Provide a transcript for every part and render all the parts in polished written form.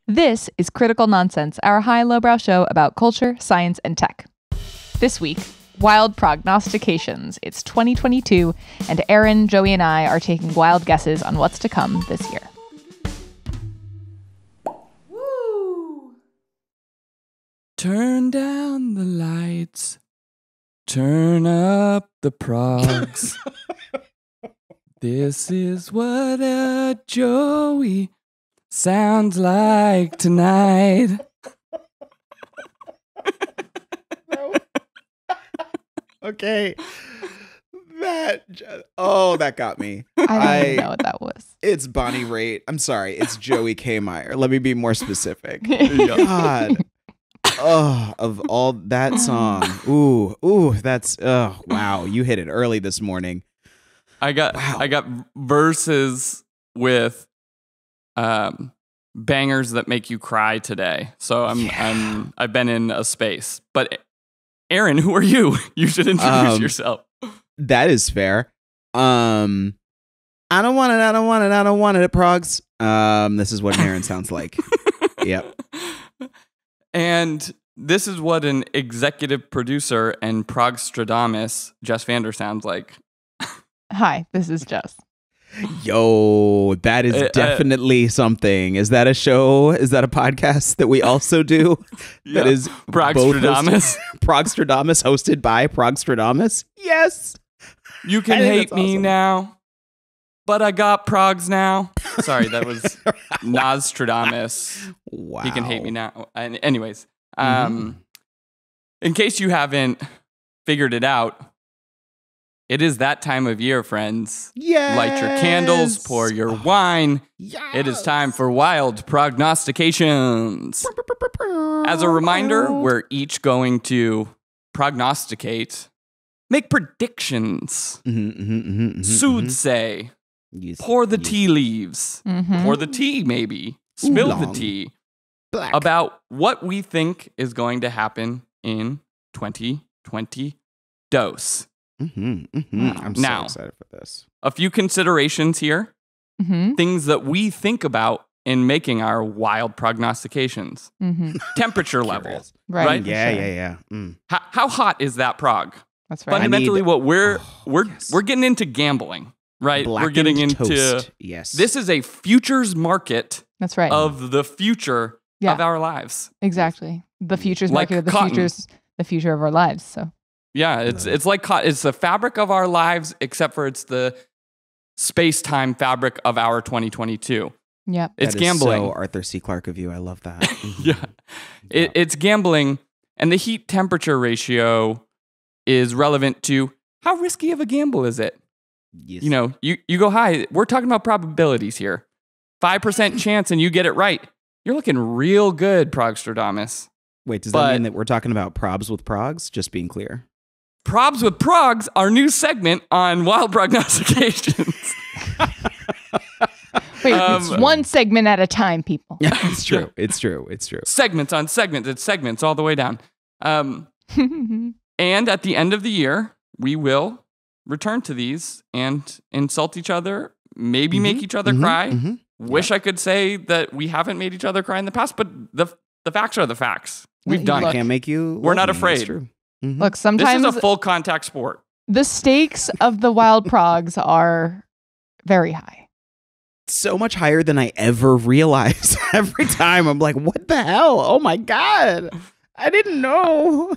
This is Critical Nonsense, our high-lowbrow show about culture, science, and tech. This week, Wild Prognostications. It's 2022, and Aaron, Joey, and I are taking wild guesses on what's to come this year. Woo! Turn down the lights. Turn up the progs. This is what a Joey sounds like tonight. Okay. That got me. I don't even know what that was. It's Bonnie Raitt. I'm sorry. It's Joey K. Meyer. Let me be more specific. God. Oh, of all that song. Ooh, that's wow. You hit it early this morning. I got verses with bangers that make you cry today. So I've been in a space. But Aaron, who are you? You should introduce yourself. That is fair. I don't want it, Progs. This is what Aaron sounds like. Yep. And this is what an executive producer and Progstradamus, Jess Vander, sounds like. Hi, this is Jess. Yo, that is definitely something. Is that a show? Is that a podcast that we also do? Yeah. That is Progstradamus. Progstradamus, hosted by Progstradamus. Yes. You can hate me awesome. Now, but I got progs now. Sorry, that was Nostradamus. Wow. He can hate me now. Anyways, in case you haven't figured it out, it is that time of year, friends. Yes. Light your candles, pour your wine. Yes. It is time for Wild Prognostications. As a reminder, we're each going to prognosticate, make predictions, soothsay, pour the tea leaves, pour the tea maybe, spill the tea, about what we think is going to happen in 2020 dose. I'm so excited for this. A few considerations here. Things that we think about in making our wild prognostications. Temperature level. Right? Yeah. How hot is that prog? That's right. Fundamentally, what we're getting into gambling, right? We're getting into toast. Yes. This is a futures market. That's right. Of the future of our lives. Exactly. The futures Like market of the future of our lives. So. Yeah, it's like it's the fabric of our lives, except for it's the space-time fabric of our 2022. Yep. It's that gambling. Is so Arthur C. Clarke of you. I love that. Yeah. It's gambling, and the heat-temperature ratio is relevant to how risky of a gamble is it? Yes. You know, you go high. We're talking about probabilities here. 5% chance and you get it right. You're looking real good, Progstradamus. Wait, does that mean that we're talking about probs with progs? Just being clear. Probs with Progs, our new segment on Wild Prognostications. Wait, it's one segment at a time, people. Yeah, it's true. It's true. Segments on segments. It's segments all the way down. And at the end of the year, we will return to these and insult each other, maybe make each other cry. Wish I could say that we haven't made each other cry in the past, but the facts are the facts. We've done it. I can't make you. We're not afraid. Look, sometimes this is a full contact sport. The stakes of the wild progs are very high. So much higher than I ever realized. Every time I'm like, what the hell? Oh my God. I didn't know.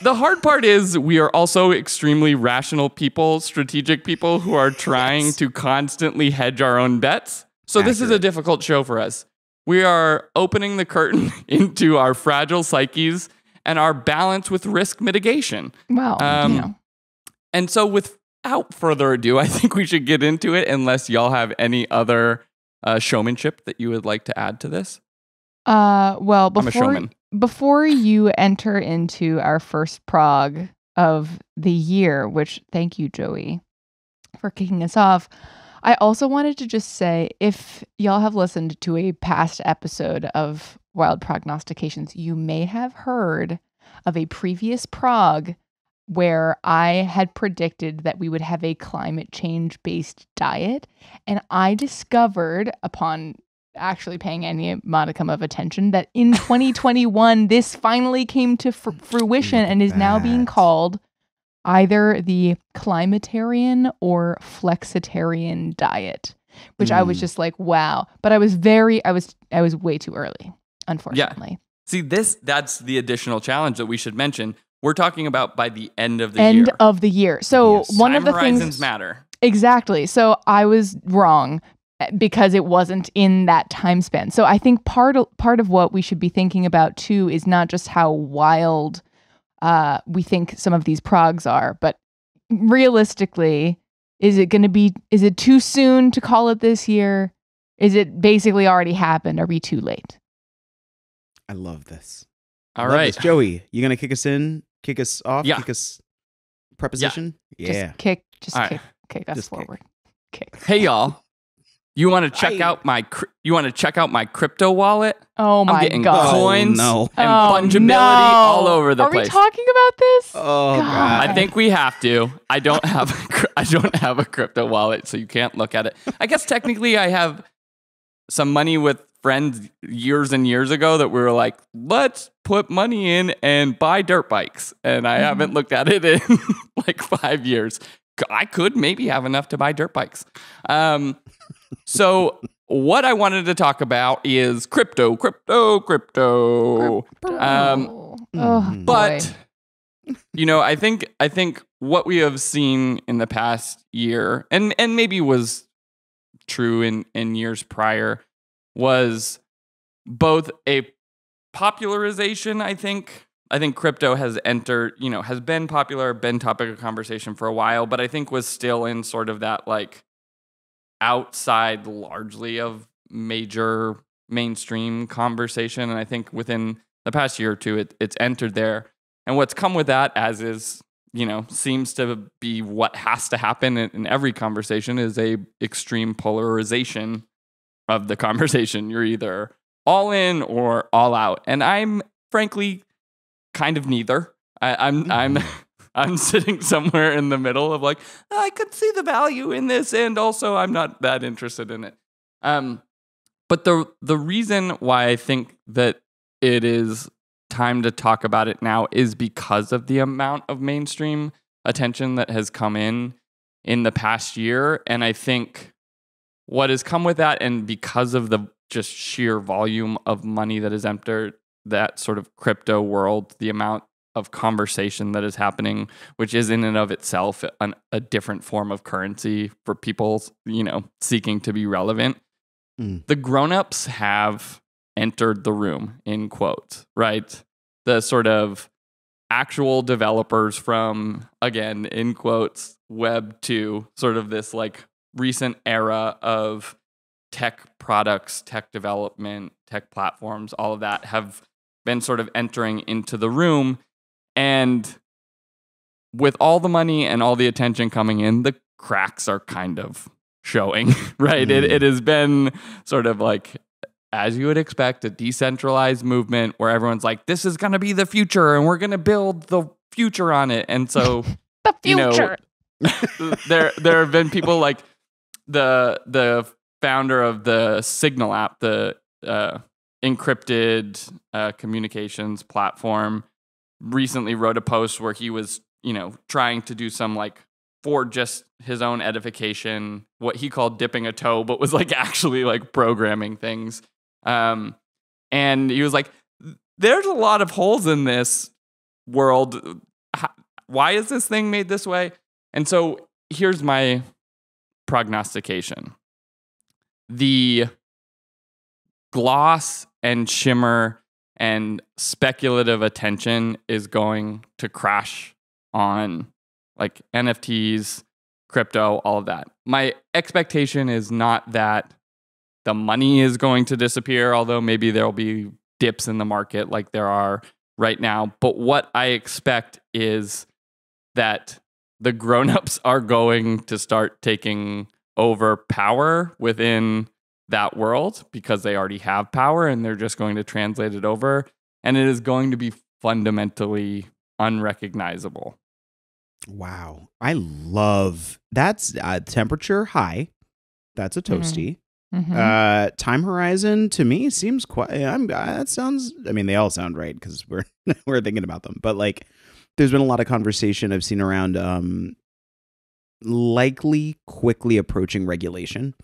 The hard part is we are also extremely rational people, strategic people who are trying to constantly hedge our own bets. So this is a difficult show for us. We are opening the curtain into our fragile psyches and our balance with risk mitigation. Wow. And so without further ado, I think we should get into it unless y'all have any other showmanship that you would like to add to this. Well, I'm a showman. Before you enter into our first prog of the year, which thank you, Joey, for kicking us off, I also wanted to just say, if y'all have listened to a past episode of Wild Prognostications, you may have heard of a previous prog where I had predicted that we would have a climate change based diet. And I discovered upon actually paying any modicum of attention, that in 2021, this finally came to fruition and is now being called either the climatarian or flexitarian diet, which I was just like, wow. But I was way too early, unfortunately. Yeah. See, that's the additional challenge that we should mention. We're talking about by the end of the year. End of the year. So one of the horizons things matter. Exactly. So I was wrong because it wasn't in that time span. So I think part of what we should be thinking about too is not just how wild we think some of these progs are, but realistically, is it too soon to call it this year? Is it basically already happened? Are we too late? I love this. All right. Joey, you going to kick us off? Yeah. Kick us preposition? Yeah. Just kick us forward. Kick. Hey, y'all. You want to check out my crypto wallet? Oh my I'm getting God. coins no. and fungibility all over the place. Are we talking about this? Oh God. I think we have to. I don't have a crypto wallet, so you can't look at it. I guess technically I have some money with friends years and years ago that we were like, let's put money in and buy dirt bikes. And I haven't looked at it in like 5 years. I could maybe have enough to buy dirt bikes. So what I wanted to talk about is crypto. But I think what we have seen in the past year, and maybe was true in years prior, was both a popularization. I think crypto has has been popular, been topic of conversation for a while, but I think was still in sort of that like outside largely of major mainstream conversation. And I think within the past year or two, it's entered there. And what's come with that, as is, seems to be what has to happen in every conversation, is a extreme polarization of the conversation. You're either all in or all out. And I'm frankly kind of neither. I'm sitting somewhere in the middle of like, I could see the value in this, and also I'm not that interested in it. But the reason why I think that it is time to talk about it now is because of the amount of mainstream attention that has come in the past year. And I think what has come with that, and because of the just sheer volume of money that has entered that sort of crypto world, the amount of conversation that is happening, which is in and of itself a different form of currency for people, seeking to be relevant. The grown-ups have entered the room, in quotes, right? The sort of actual developers from, again, in quotes, Web 2, sort of this like recent era of tech products, tech development, tech platforms, all of that have been sort of entering into the room. And with all the money and all the attention coming in, the cracks are kind of showing, right? It has been sort of like, as you would expect, a decentralized movement where everyone's like, this is going to be the future and we're going to build the future on it. And so, the future. There have been people like the founder of the Signal app, the encrypted communications platform, recently wrote a post where he was, trying to do some like, for just his own edification, what he called dipping a toe, but was like actually like programming things. And he was like, there's a lot of holes in this world. Why is this thing made this way? And so here's my prognostication. The gloss and shimmer and speculative attention is going to crash on like NFTs, crypto, all of that. My expectation is not that the money is going to disappear, although maybe there'll be dips in the market like there are right now. But what I expect is that the grown-ups are going to start taking over power within that world because they already have power and they're just going to translate it over. And it is going to be fundamentally unrecognizable. Wow. I love that's temperature high. That's a toasty. Time horizon to me seems quite. That sounds. I mean, they all sound right because we're we're thinking about them. But like, there's been a lot of conversation I've seen around likely quickly approaching regulation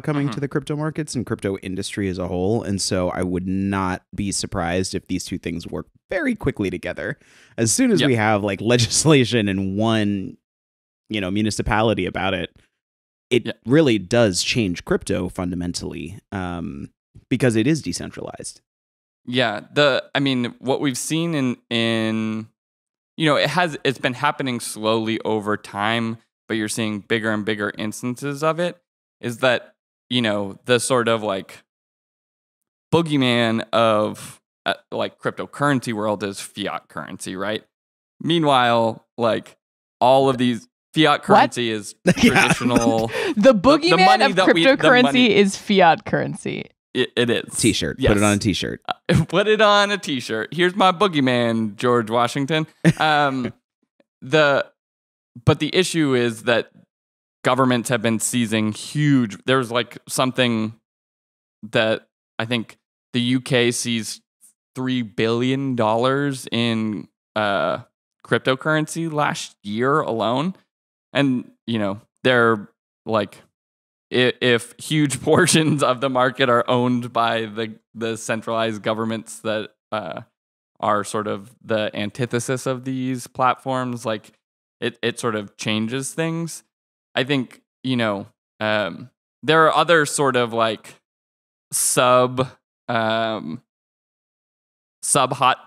coming to the crypto markets and crypto industry as a whole. And so I would not be surprised if these two things work very quickly together. As soon as we have like legislation in one, municipality about it, it really does change crypto fundamentally because it is decentralized. Yeah. What we've seen in it's been happening slowly over time, but you're seeing bigger and bigger instances of it, is that, the sort of like boogeyman of like cryptocurrency world is fiat currency, right? Meanwhile, like all of these fiat currency is traditional. The boogeyman of cryptocurrency is fiat currency. It is. T-shirt. Yes. Put it on a T-shirt. Put it on a T-shirt. Here's my boogeyman, George Washington. But the issue is that governments have been seizing huge. There's like something that I think the UK seized $3 billion in cryptocurrency last year alone. And, they're like, if huge portions of the market are owned by the centralized governments that are sort of the antithesis of these platforms, like it sort of changes things. I think, there are other sort of like sub hot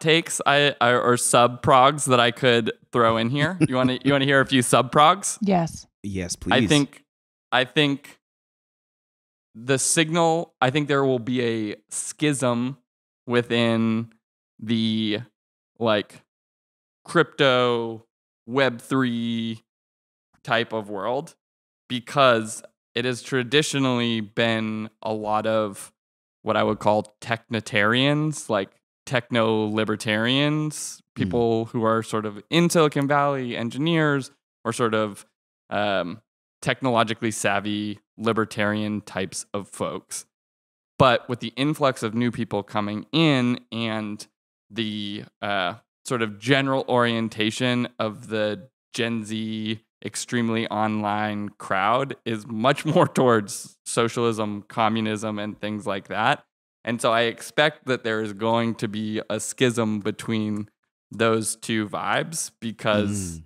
takes or sub progs that I could throw in here. You want to hear a few sub progs? Yes, please. I think the signal, I think there will be a schism within the like crypto Web3 type of world, because it has traditionally been a lot of what I would call technotarians, like techno-libertarians, people who are sort of in Silicon Valley, engineers, or sort of technologically savvy libertarian types of folks. But with the influx of new people coming in and the sort of general orientation of the Gen Z extremely online crowd is much more towards socialism, communism, and things like that. And so I expect that there is going to be a schism between those two vibes, because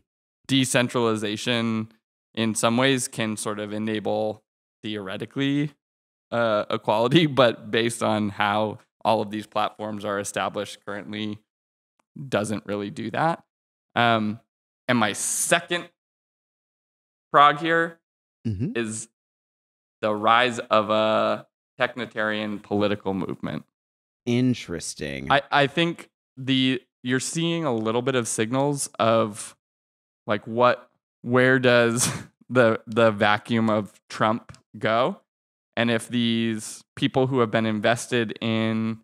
decentralization in some ways can sort of enable theoretically equality, but based on how all of these platforms are established currently, doesn't really do that. And my second prog here is the rise of a technotarian political movement. Interesting. I think you're seeing a little bit of signals of like where does the vacuum of Trump go? And if these people who have been invested in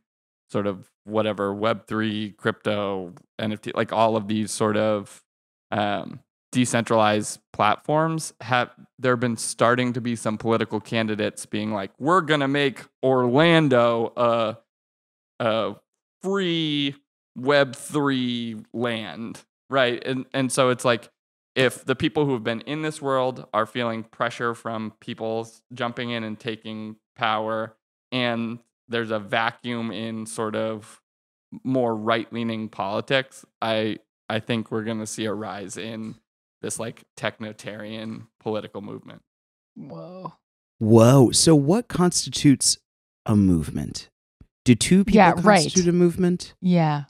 sort of whatever Web3, crypto, NFT, like all of these sort of decentralized platforms, there have been starting to be some political candidates being like, we're going to make Orlando a free Web3 land, right? And so it's like, if the people who have been in this world are feeling pressure from people jumping in and taking power, and there's a vacuum in sort of more right-leaning politics, I think we're going to see a rise in this like technotarian political movement. Whoa. So what constitutes a movement? Do two people constitute a movement? Yeah.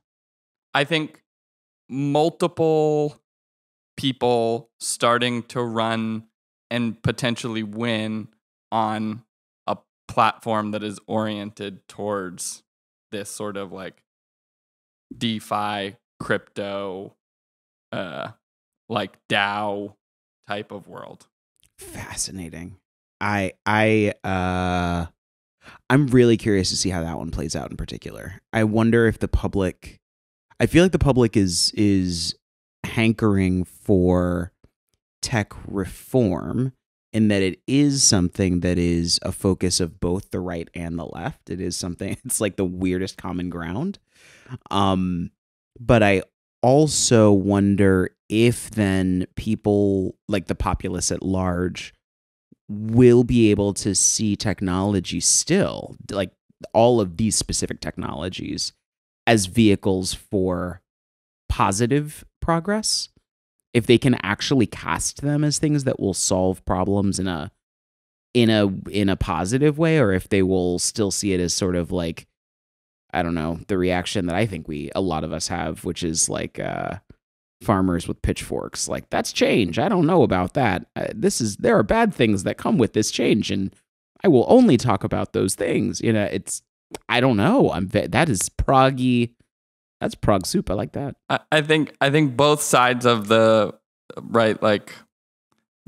I think multiple people starting to run and potentially win on a platform that is oriented towards this sort of like DeFi, crypto, like DAO type of world. Fascinating. I'm really curious to see how that one plays out in particular. I wonder if I feel like the public is hankering for tech reform in that it is something that is a focus of both the right and the left. It is something, it's like the weirdest common ground. But I also wonder if then people, like the populace at large, will be able to see technology still, like all of these specific technologies, as vehicles for positive progress, if they can actually cast them as things that will solve problems in a positive way, or if they will still see it as sort of like, I don't know, the reaction that I think a lot of us have, which is like farmers with pitchforks. Like, that's change. I don't know about that. There are bad things that come with this change, and I will only talk about those things. I don't know. That is proggy. That's prog soup. I like that. I think both sides of the right, like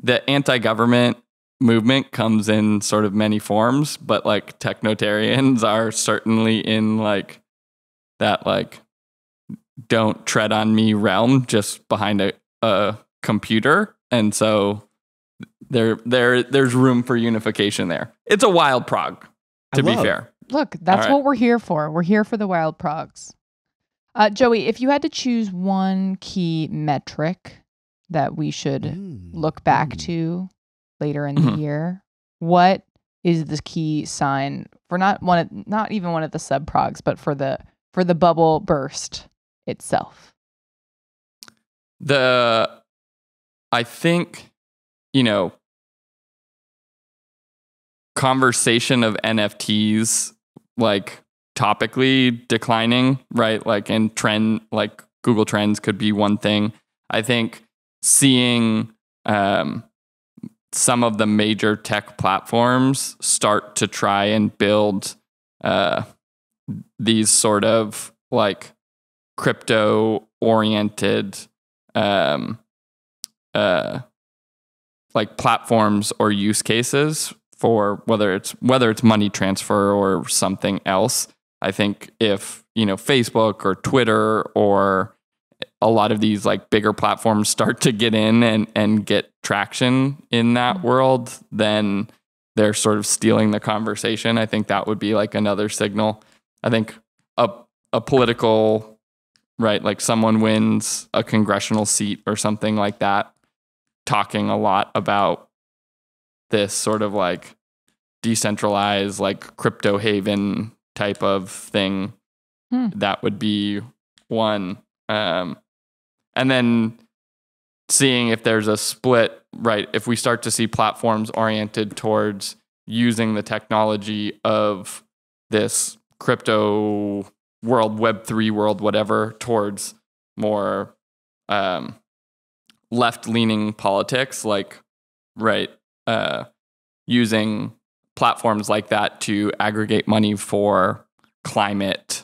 the anti-government movement comes in sort of many forms, but like technotarians are certainly in like that, like, don't tread on me realm, just behind a computer. And so there's room for unification there. It's a wild prog, to be fair. Look, that's what we're here for. We're here for the wild progs. Joey, if you had to choose one key metric that we should look back to later in the year, what is the key sign for not even one of the sub progs, but for the bubble burst itself? I think, conversation of NFTs, like, topically declining, right? Like, in trend, like Google Trends could be one thing. I think seeing some of the major tech platforms start to try and build these sort of like crypto oriented like platforms or use cases for whether it's money transfer or something else. I think if, Facebook or Twitter or a lot of these like bigger platforms start to get in and get traction in that world, then they're sort of stealing the conversation. I think that would be like another signal. I think a political, right, like someone wins a congressional seat or something like that, talking a lot about this sort of like decentralized, like crypto haven type of thing. That would be one. And then seeing if there's a split, right? If we start to see platforms oriented towards using the technology of this crypto world, Web3 world, whatever, towards more left-leaning politics, like, right, using platforms like that to aggregate money for climate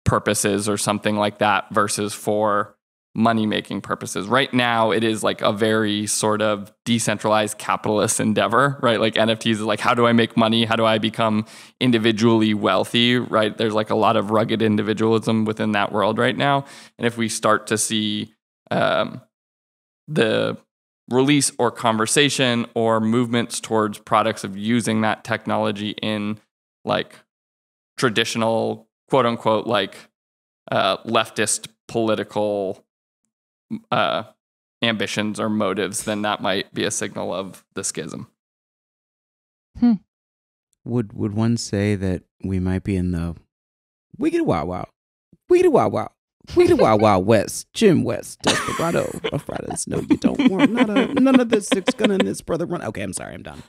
purposes or something like that versus for money-making purposes. Right now, it is like a very sort of decentralized capitalist endeavor, right? Like NFTs is like, how do I make money? How do I become individually wealthy, right? There's like a lot of rugged individualism within that world right now. And if we start to see the release or conversation or movements towards products of using that technology in like traditional, quote unquote, like leftist political ambitions or motives, then that might be a signal of the schism. Would one say that we might be in the wiggity wow wow, wiggity wow wow, wiggity wow wow West, Jim West, Desperado, Rough Riders? No, you don't want none of this six gun in this brother run. Okay, I'm sorry, I'm done.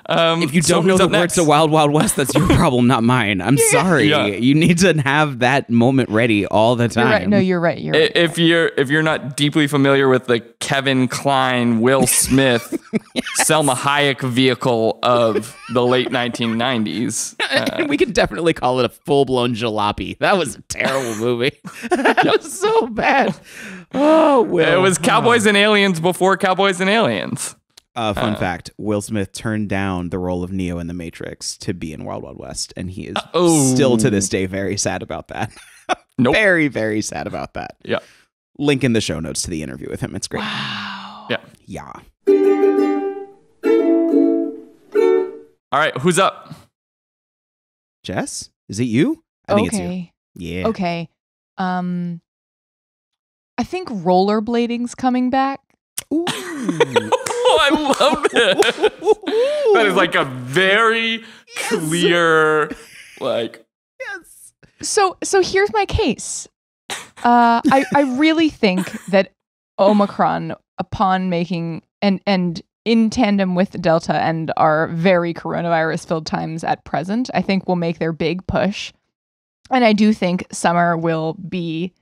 If you don't know the words to Wild Wild West, that's your problem, not mine. I'm sorry. Yeah. You need to have that moment ready all the time. You're right. No, you're right. If you're not deeply familiar with the Kevin Kline, Will Smith, Selma Hayek vehicle of the late 1990s, we can definitely call it a full-blown jalopy. That was a terrible movie. That was so bad. Oh, Will. It was Cowboys and Aliens before Cowboys and Aliens. Fun fact, Will Smith turned down the role of Neo in The Matrix to be in Wild Wild West, and he is still to this day very sad about that. Nope. Very, very sad about that. Yeah. Link in the show notes to the interview with him. It's great. Wow. Yeah. Yeah. All right, who's up? Jess? Is it you? I think it's you. Okay. Yeah. Okay. I think rollerblading's coming back. Ooh. Oh, I love this. That is like a very clear, like. Yes. So here's my case. I really think that Omicron, upon making and in tandem with Delta and our very coronavirus-filled times at present, I think will make their big push. And I do think summer will be,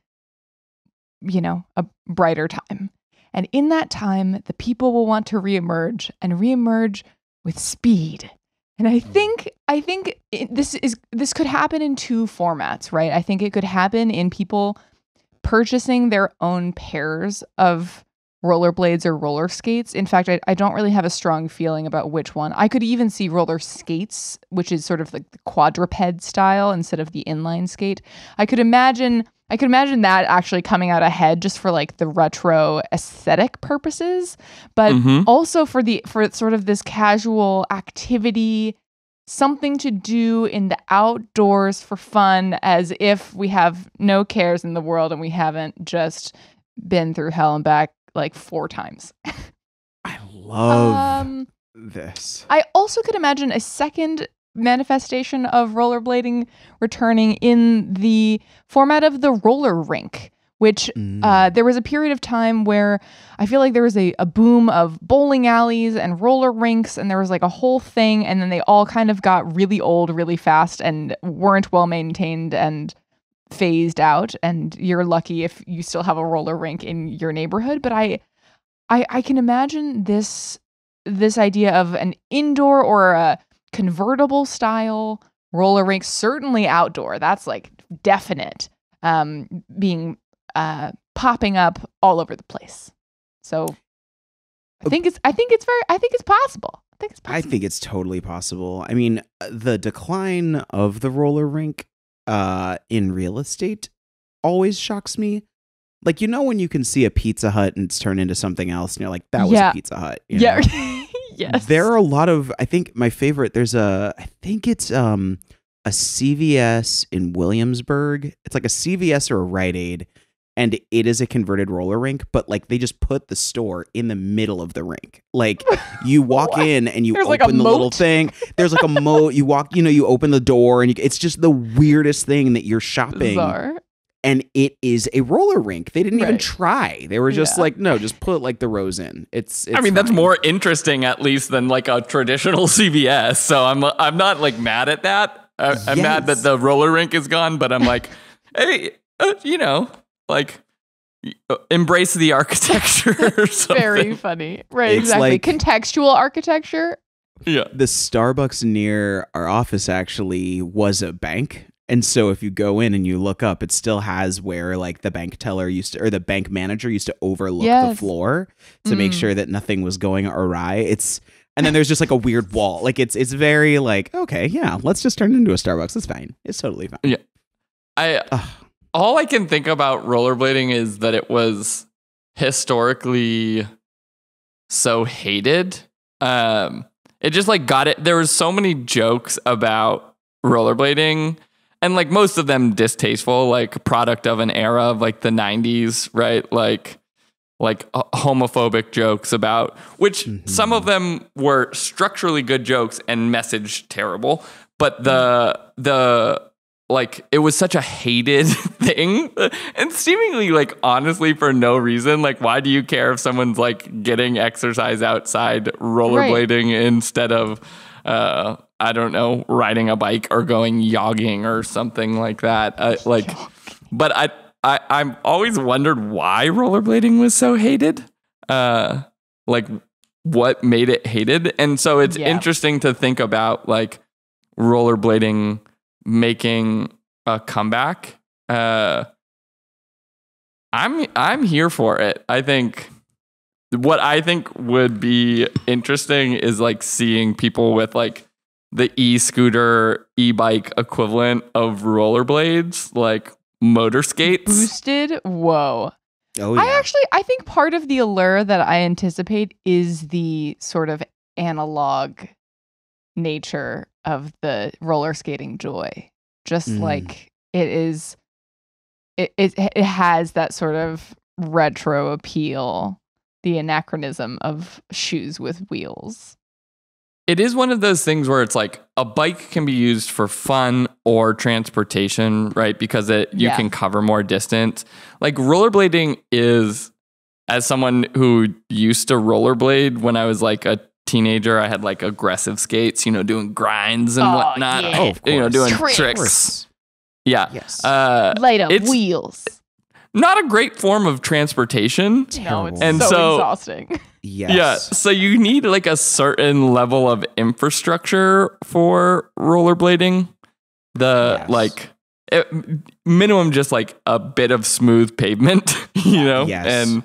a brighter time. And in that time, the people will want to reemerge and reemerge with speed. And I think this could happen in two formats, right? I think it could happen in people purchasing their own pairs of rollerblades or roller skates. In fact, I don't really have a strong feeling about which one. I could even see roller skates, which is sort of like the quadruped style instead of the inline skate. I could imagine that actually coming out ahead just for like the retro aesthetic purposes, but also for sort of this casual activity, something to do in the outdoors for fun, as if we have no cares in the world and we haven't just been through hell and back like 4 times. I love this. I also could imagine a second manifestation of rollerblading returning in the format of the roller rink, which there was a period of time where I feel like there was a boom of bowling alleys and roller rinks, and there was like a whole thing, and then they all kind of got really old really fast and weren't well maintained and phased out, and you're lucky if you still have a roller rink in your neighborhood. But I can imagine this idea of an indoor or a convertible style roller rink, certainly outdoor, that's like definite, being popping up all over the place. So I think it's possible. I think it's totally possible. I mean, the decline of the roller rink in real estate always shocks me. Like, when you can see a Pizza Hut and it's turned into something else, and you're like, that was a Pizza Hut. Yeah. Yes. There are a lot of, I think my favorite, it's a CVS in Williamsburg. It's like a CVS or a Rite Aid, and it is a converted roller rink, but like they just put the store in the middle of the rink. Like you walk in and you open the little thing. There's like a moat. You walk, you open the door, and it's just the weirdest thing that you're shopping. Bizarre. And it is a roller rink. They didn't even try. They were just like, no, just put like the rows in. It's I mean, that's more interesting at least than like a traditional CVS. So I'm not like mad at that. I'm mad that the roller rink is gone, but I'm like, hey, like embrace the architecture or something. Very funny. Right, it's exactly. like contextual architecture. Yeah. The Starbucks near our office actually was a bank. And so if you go in and you look up, it still has where like the bank teller or the bank manager used to overlook the floor to make sure that nothing was going awry. And then there's just like a weird wall. Like it's very like, okay, yeah, let's just turn it into a Starbucks. It's fine. It's totally fine. Yeah. All I can think about rollerblading is that it was historically so hated. It just like got it. There was so many jokes about rollerblading, and like most of them distasteful, like product of an era of like the 90s, right? Like homophobic jokes about, which some of them were structurally good jokes and message terrible, but the like it was such a hated thing, and seemingly like honestly for no reason. Like, why do you care if someone's like getting exercise outside rollerblading instead of I don't know, riding a bike or going jogging or something like that? But I'm always wondered why rollerblading was so hated. Like what made it hated. And so it's interesting to think about like rollerblading making a comeback. I'm here for it. I think what I think would be interesting is like seeing people with like the e-scooter, e-bike equivalent of rollerblades, like motor skates. Boosted? Whoa. Oh yeah. I think part of the allure that I anticipate is the sort of analog nature of the roller skating joy. Just like it is, it has that sort of retro appeal, the anachronism of shoes with wheels. It is one of those things where it's like a bike can be used for fun or transportation, right? Because you can cover more distance. Like rollerblading is, as someone who used to rollerblade when I was like a teenager, I had like aggressive skates, doing grinds and whatnot. Yeah. Doing Tricks. tricks. Yeah. Yes. Light up wheels. Not a great form of transportation. No, it's And so so- exhausting. Yes. Yeah, so you need like a certain level of infrastructure for rollerblading. Minimum just like a bit of smooth pavement, Yes. and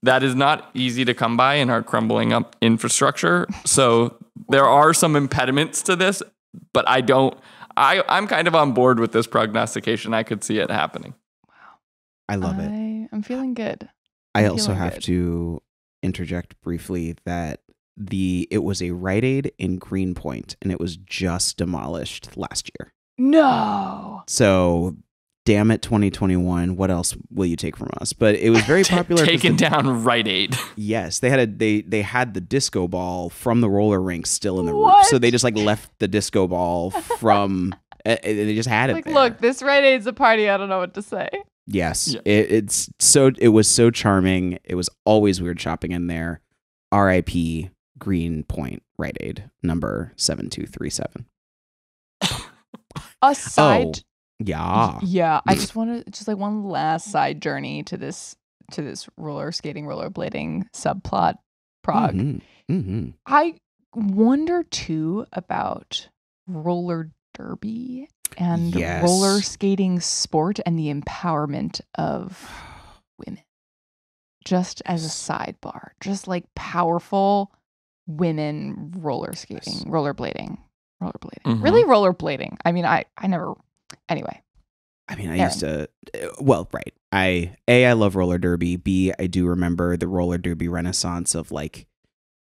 that is not easy to come by in our crumbling up infrastructure. So there are some impediments to this, but I'm kind of on board with this prognostication. I could see it happening. I love it. I'm feeling good. I also have to interject briefly that it was a Rite Aid in Greenpoint, and it was just demolished last year. No. So, damn it, 2021. What else will you take from us? But it was very popular. Taken down Rite Aid. Yes, they had they had the disco ball from the roller rink still in the roof, What? so they just like left the disco ball from. They just had it. Like, there. look, this Rite Aid's a party. I don't know what to say. Yes, Yeah. it was so charming. It was always weird shopping in there. R.I.P. Greenpoint Rite Aid number 7237. Aside, Yeah. yeah, I just want to like one last side journey to this rollerblading subplot, Prague. Mm-hmm. I wonder too about roller derby and Yes. roller skating sport and the empowerment of women. Just as a sidebar, just like powerful women rollerblading. Mhm. Really rollerblading. I mean, I never. Anyway, I mean, I used to. Well, right. I love roller derby. B, I do remember the roller derby renaissance of like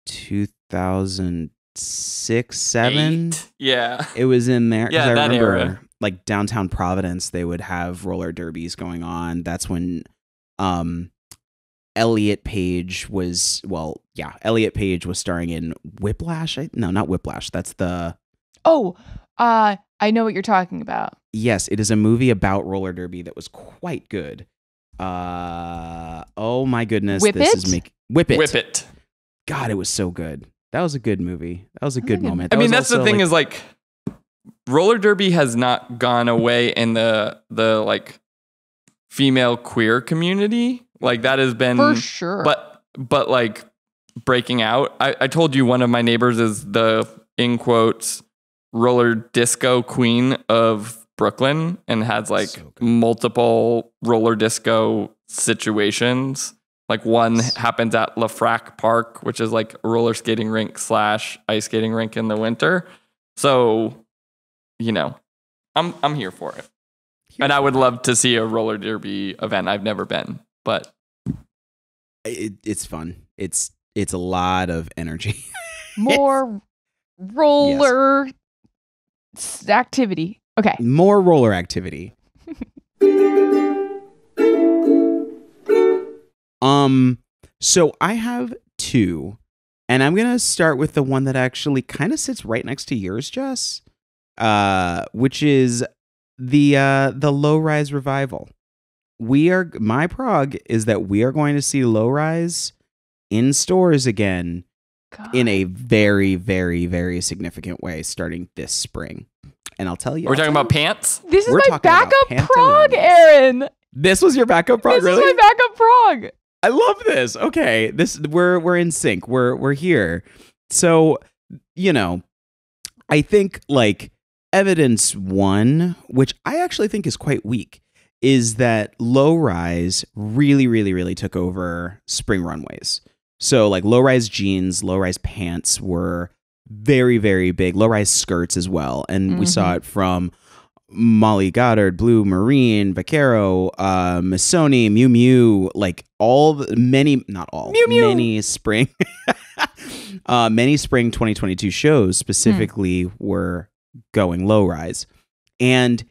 2006, 7. 8. Yeah. It was in there. 'Cause Yeah, I that remember era. like downtown Providence, they would have roller derbies going on. That's when Elliot Page was Elliot Page was starring in Whiplash. No, not Whiplash. That's the I know what you're talking about. Yes, it is a movie about roller derby that was quite good. Oh my goodness. Whip this It? is Whip It. Whip it. God, it was so good. That was a good movie. That was a good moment. I mean, that's the also, thing like, is like roller derby has not gone away in the like female queer community. Like that has been For sure. but like breaking out. I told you one of my neighbors is the in quotes roller disco queen of Brooklyn and has like So good. multiple roller disco situations. Like one happens at LaFrac Park, which is like a roller skating rink / ice skating rink in the winter. So, I'm here for it. And I would love to see a roller derby event. I've never been, but it's fun. It's a lot of energy. More roller activity. Okay. More roller activity. So I have 2, and I'm gonna start with the one that actually kind of sits right next to yours, Jess, which is the low rise revival. My prog is that we are going to see low rise in stores again God. in a very, very, very significant way starting this spring. And I'll tell you. we're talking about pants. This is We're my talking about backup prog, pantaloons. Aaron. This was your backup prog, This really? is my backup prog. I love this. Okay, we're in sync. We're here. So, I think like evidence 1, which I actually think is quite weak, is that low rise really, really, really took over spring runways. So like low rise jeans, low rise pants were very, very big. Low rise skirts as well, and we saw it from Molly Goddard, Blue Marine, Vaquero, Missoni, Mew Mew, like not all, Mew Mew. many spring 2022 shows specifically were going low rise. And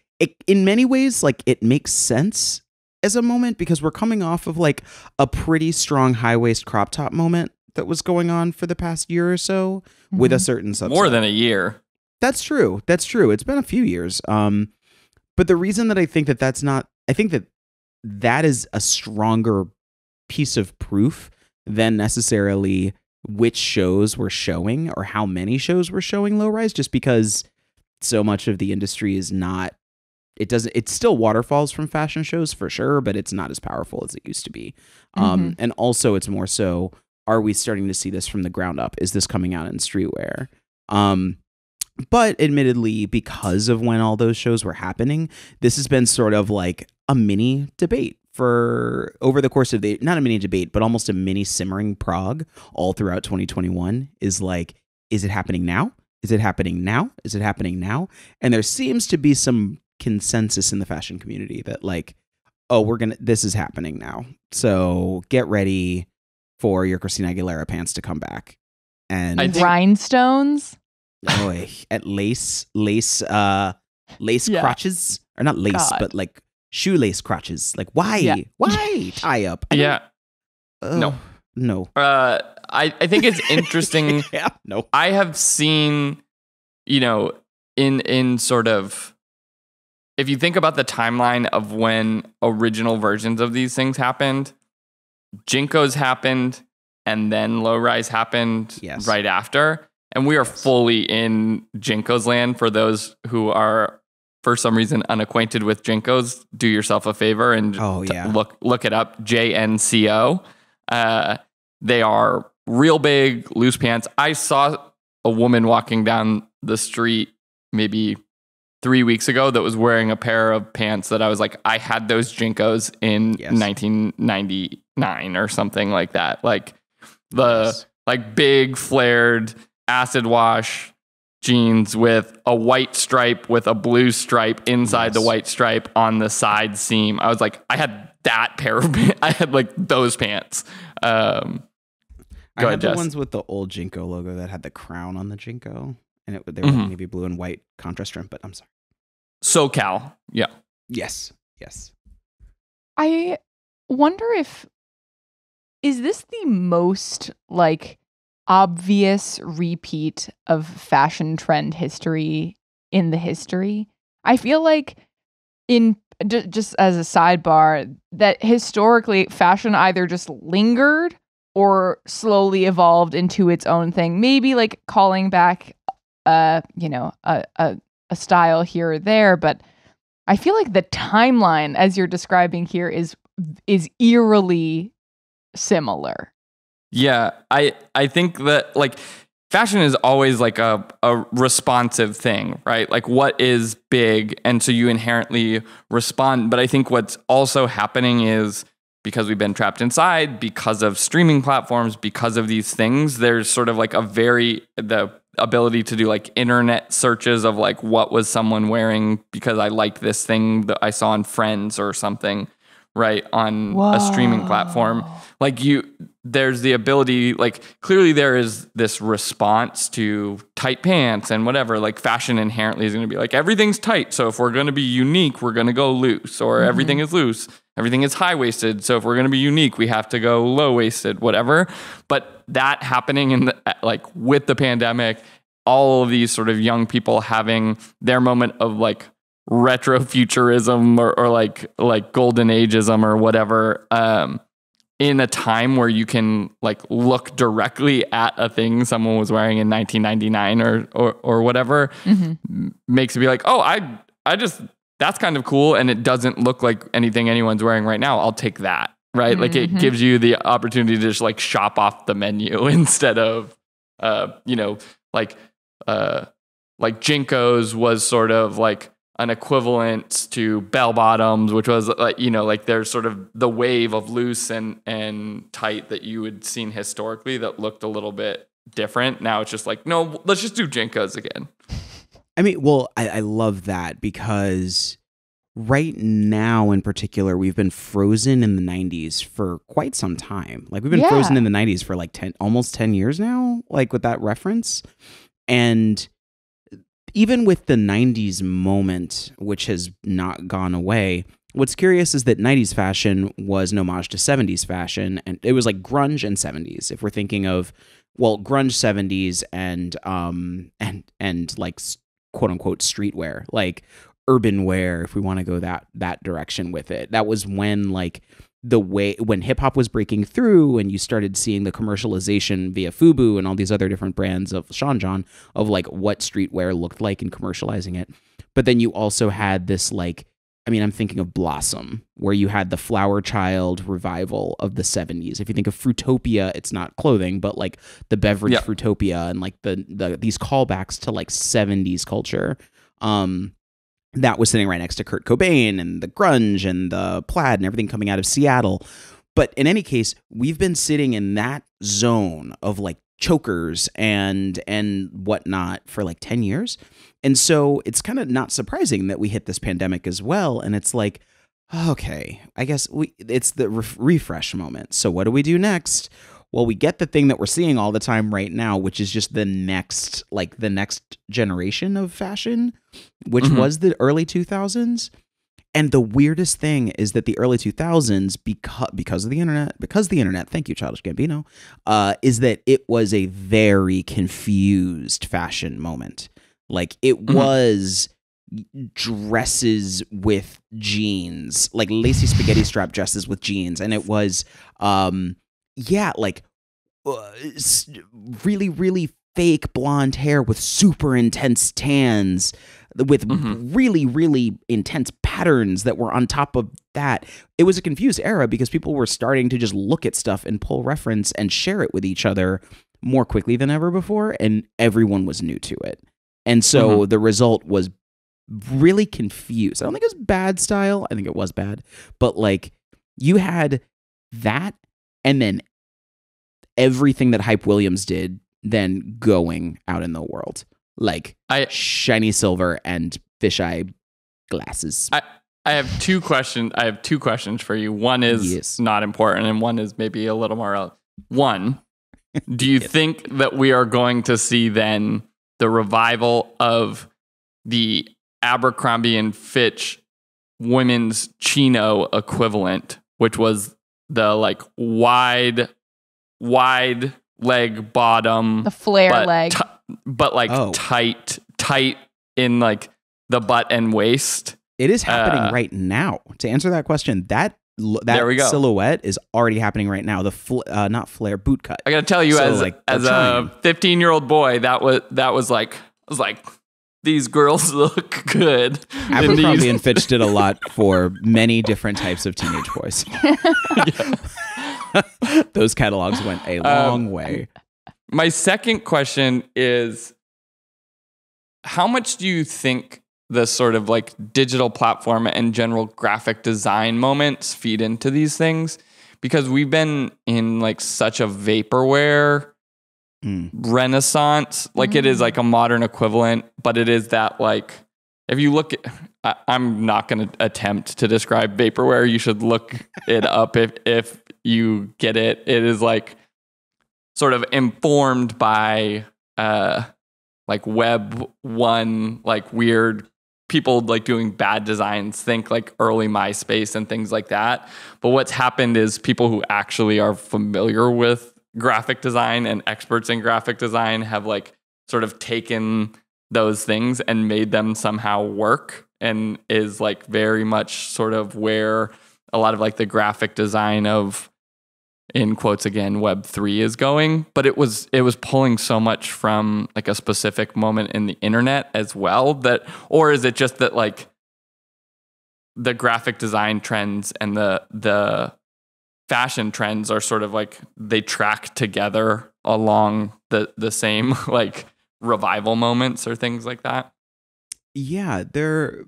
in many ways, like, it makes sense as a moment because we're coming off of like a pretty strong high waist crop top moment that was going on for the past year or so with a certain subset. More than a year. That's true. It's been a few years. But the reason that I think that is a stronger piece of proof than necessarily which shows were showing or how many shows were showing low rise, just because so much of the industry is not, it's still waterfalls from fashion shows for sure, but it's not as powerful as it used to be. And also it's more so, are we starting to see this from the ground up? Is this coming out in streetwear? But admittedly, because of when all those shows were happening, this has been sort of like a mini debate for over the course of not a mini debate, but almost a mini simmering prog all throughout 2021 is like, is it happening now? Is it happening now? Is it happening now? And there seems to be some consensus in the fashion community that like, oh, this is happening now. So get ready for your Christina Aguilera pants to come back. And rhinestones. Boy, at lace crotches, or not lace, but like shoelace crotches. Like why tie up? No. I think it's interesting. No. I have seen, in sort of, if you think about the timeline of when original versions of these things happened, Jinkos happened, and then low rise happened right after. And we are fully in Jinkos land. For those who are, for some reason, unacquainted with Jinkos, do yourself a favor and look it up. JNCO. They are real big, loose pants. I saw a woman walking down the street maybe 3 weeks ago that was wearing a pair of pants that I was like, I had those Jinkos in 1999 or something like that. Like like big flared acid wash jeans with a white stripe with a blue stripe inside the white stripe on the side seam. I was like, I had that pair of pants. I had like those pants. I had the ones with the old Jinko logo that had the crown on the Jinko, and they were maybe blue and white contrast trim, but I'm sorry. SoCal. Yeah. Yes. I wonder is this the most like obvious repeat of fashion trend history in the history? I feel like just as a sidebar, that historically fashion either just lingered or slowly evolved into its own thing. Maybe like calling back, a style here or there, but I feel like the timeline as you're describing here is eerily similar. Yeah, I think that like fashion is always like a responsive thing, right? Like what is big, and so you inherently respond. But I think what's also happening is because we've been trapped inside, because of streaming platforms, because of these things, there's sort of like the ability to do like internet searches of like what was someone wearing because I liked this thing that I saw on Friends or something, right, on a streaming platform. Like there's the ability, like clearly there is this response to tight pants and whatever. Like fashion inherently is going to be like everything's tight, so if we're going to be unique, we're going to go loose, or everything is loose, everything is high-waisted, so if we're going to be unique, we have to go low-waisted, whatever. But that happening with the pandemic, all of these sort of young people having their moment of like retrofuturism or like golden ageism or whatever, in a time where you can like look directly at a thing someone was wearing in 1999 or whatever, makes it be like, oh, I just, that's kind of cool, and it doesn't look like anything anyone's wearing right now. I'll take that, right? Like it gives you the opportunity to just like shop off the menu instead of, like Jinkos was sort of like an equivalent to bell bottoms, which was like, like there's sort of the wave of loose and tight that you had seen historically that looked a little bit different. Now it's just like, no, let's just do Jinkos again. I mean, well, I love that because right now in particular, we've been frozen in the 90s for quite some time. Like we've been frozen in the 90s for like almost 10 years now, like with that reference. And even with the 90s moment, which has not gone away, what's curious is that 90s fashion was an homage to 70s fashion, and it was like grunge and 70s. If we're thinking of, well, grunge 70s and like quote unquote streetwear, like urban wear, if we want to go that direction with it. That was when like when hip hop was breaking through and you started seeing the commercialization via FUBU and all these other different brands of Sean John of like what streetwear looked like and commercializing it. But then you also had this like, I mean, I'm thinking of Blossom, where you had the Flower Child revival of the 70s. If you think of Fruitopia, it's not clothing, but like the beverage Fruitopia and like these callbacks to like 70s culture. That was sitting right next to Kurt Cobain and the grunge and the plaid and everything coming out of Seattle. But in any case, we've been sitting in that zone of like chokers and whatnot for like 10 years. And so it's kind of not surprising that we hit this pandemic as well. And it's like, okay, I guess it's the refresh moment. So what do we do next? Well, we get the thing that we're seeing all the time right now, which is just the next generation of fashion, which was the early 2000s. And the weirdest thing is that the early 2000s, because of the internet, thank you, Childish Gambino, is that it was a very confused fashion moment. Like it was dresses with jeans, like lacy spaghetti strap dresses with jeans. And it was, really, really fake blonde hair with super intense tans with really, really intense patterns that were on top of that. It was a confused era because people were starting to just look at stuff and pull reference and share it with each other more quickly than ever before. And everyone was new to it. And so the result was really confused. I don't think it was bad style. I think it was bad. But like you had that and then everything that Hype Williams did then going out in the world. Like shiny silver and fisheye glasses. I have two questions. I have two questions for you. One is not important, and one is maybe a little more. One, do you think that we are going to see then the revival of the Abercrombie and Fitch women's chino equivalent, which was the like wide leg bottom, the flare leg, but like tight in like the butt and waist? It is happening right now. To answer that question, that silhouette is already happening right now. The not flare, boot cut. I gotta tell you, as a 15-year-old boy, that was like, I was like, these girls look good. Abercrombie and Fitch did a lot for many different types of teenage boys. Those catalogs went a long way. My second question is, how much do you think the sort of like digital platform and general graphic design moments feed into these things? Because we've been in like such a vaporware renaissance. Like it is like a modern equivalent, but it is that like, if you look at, I'm not going to attempt to describe vaporware. You should look it up if you get it. It is like sort of informed by like Web 1, like weird people like doing bad designs, think like early MySpace and things like that. But what's happened is people who actually are familiar with graphic design and experts in graphic design have like sort of taken those things and made them somehow work, and is like very much sort of where a lot of like the graphic design of, in quotes again, Web 3 is going. But it was pulling so much from like a specific moment in the internet as well, that, or is it just that like the graphic design trends and the fashion trends are sort of like they track together along the same like revival moments or things like that? Yeah, there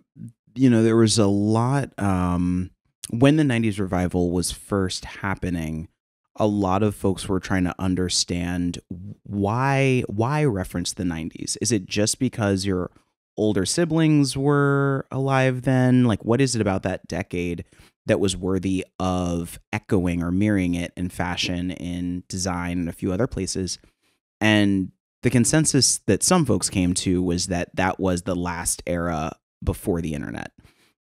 was a lot when the 90s revival was first happening. A lot of folks were trying to understand why reference the 90s. Is it just because you're older siblings were alive then? Like, what is it about that decade that was worthy of echoing or mirroring it in fashion, in design, and a few other places? And the consensus that some folks came to was that that was the last era before the internet.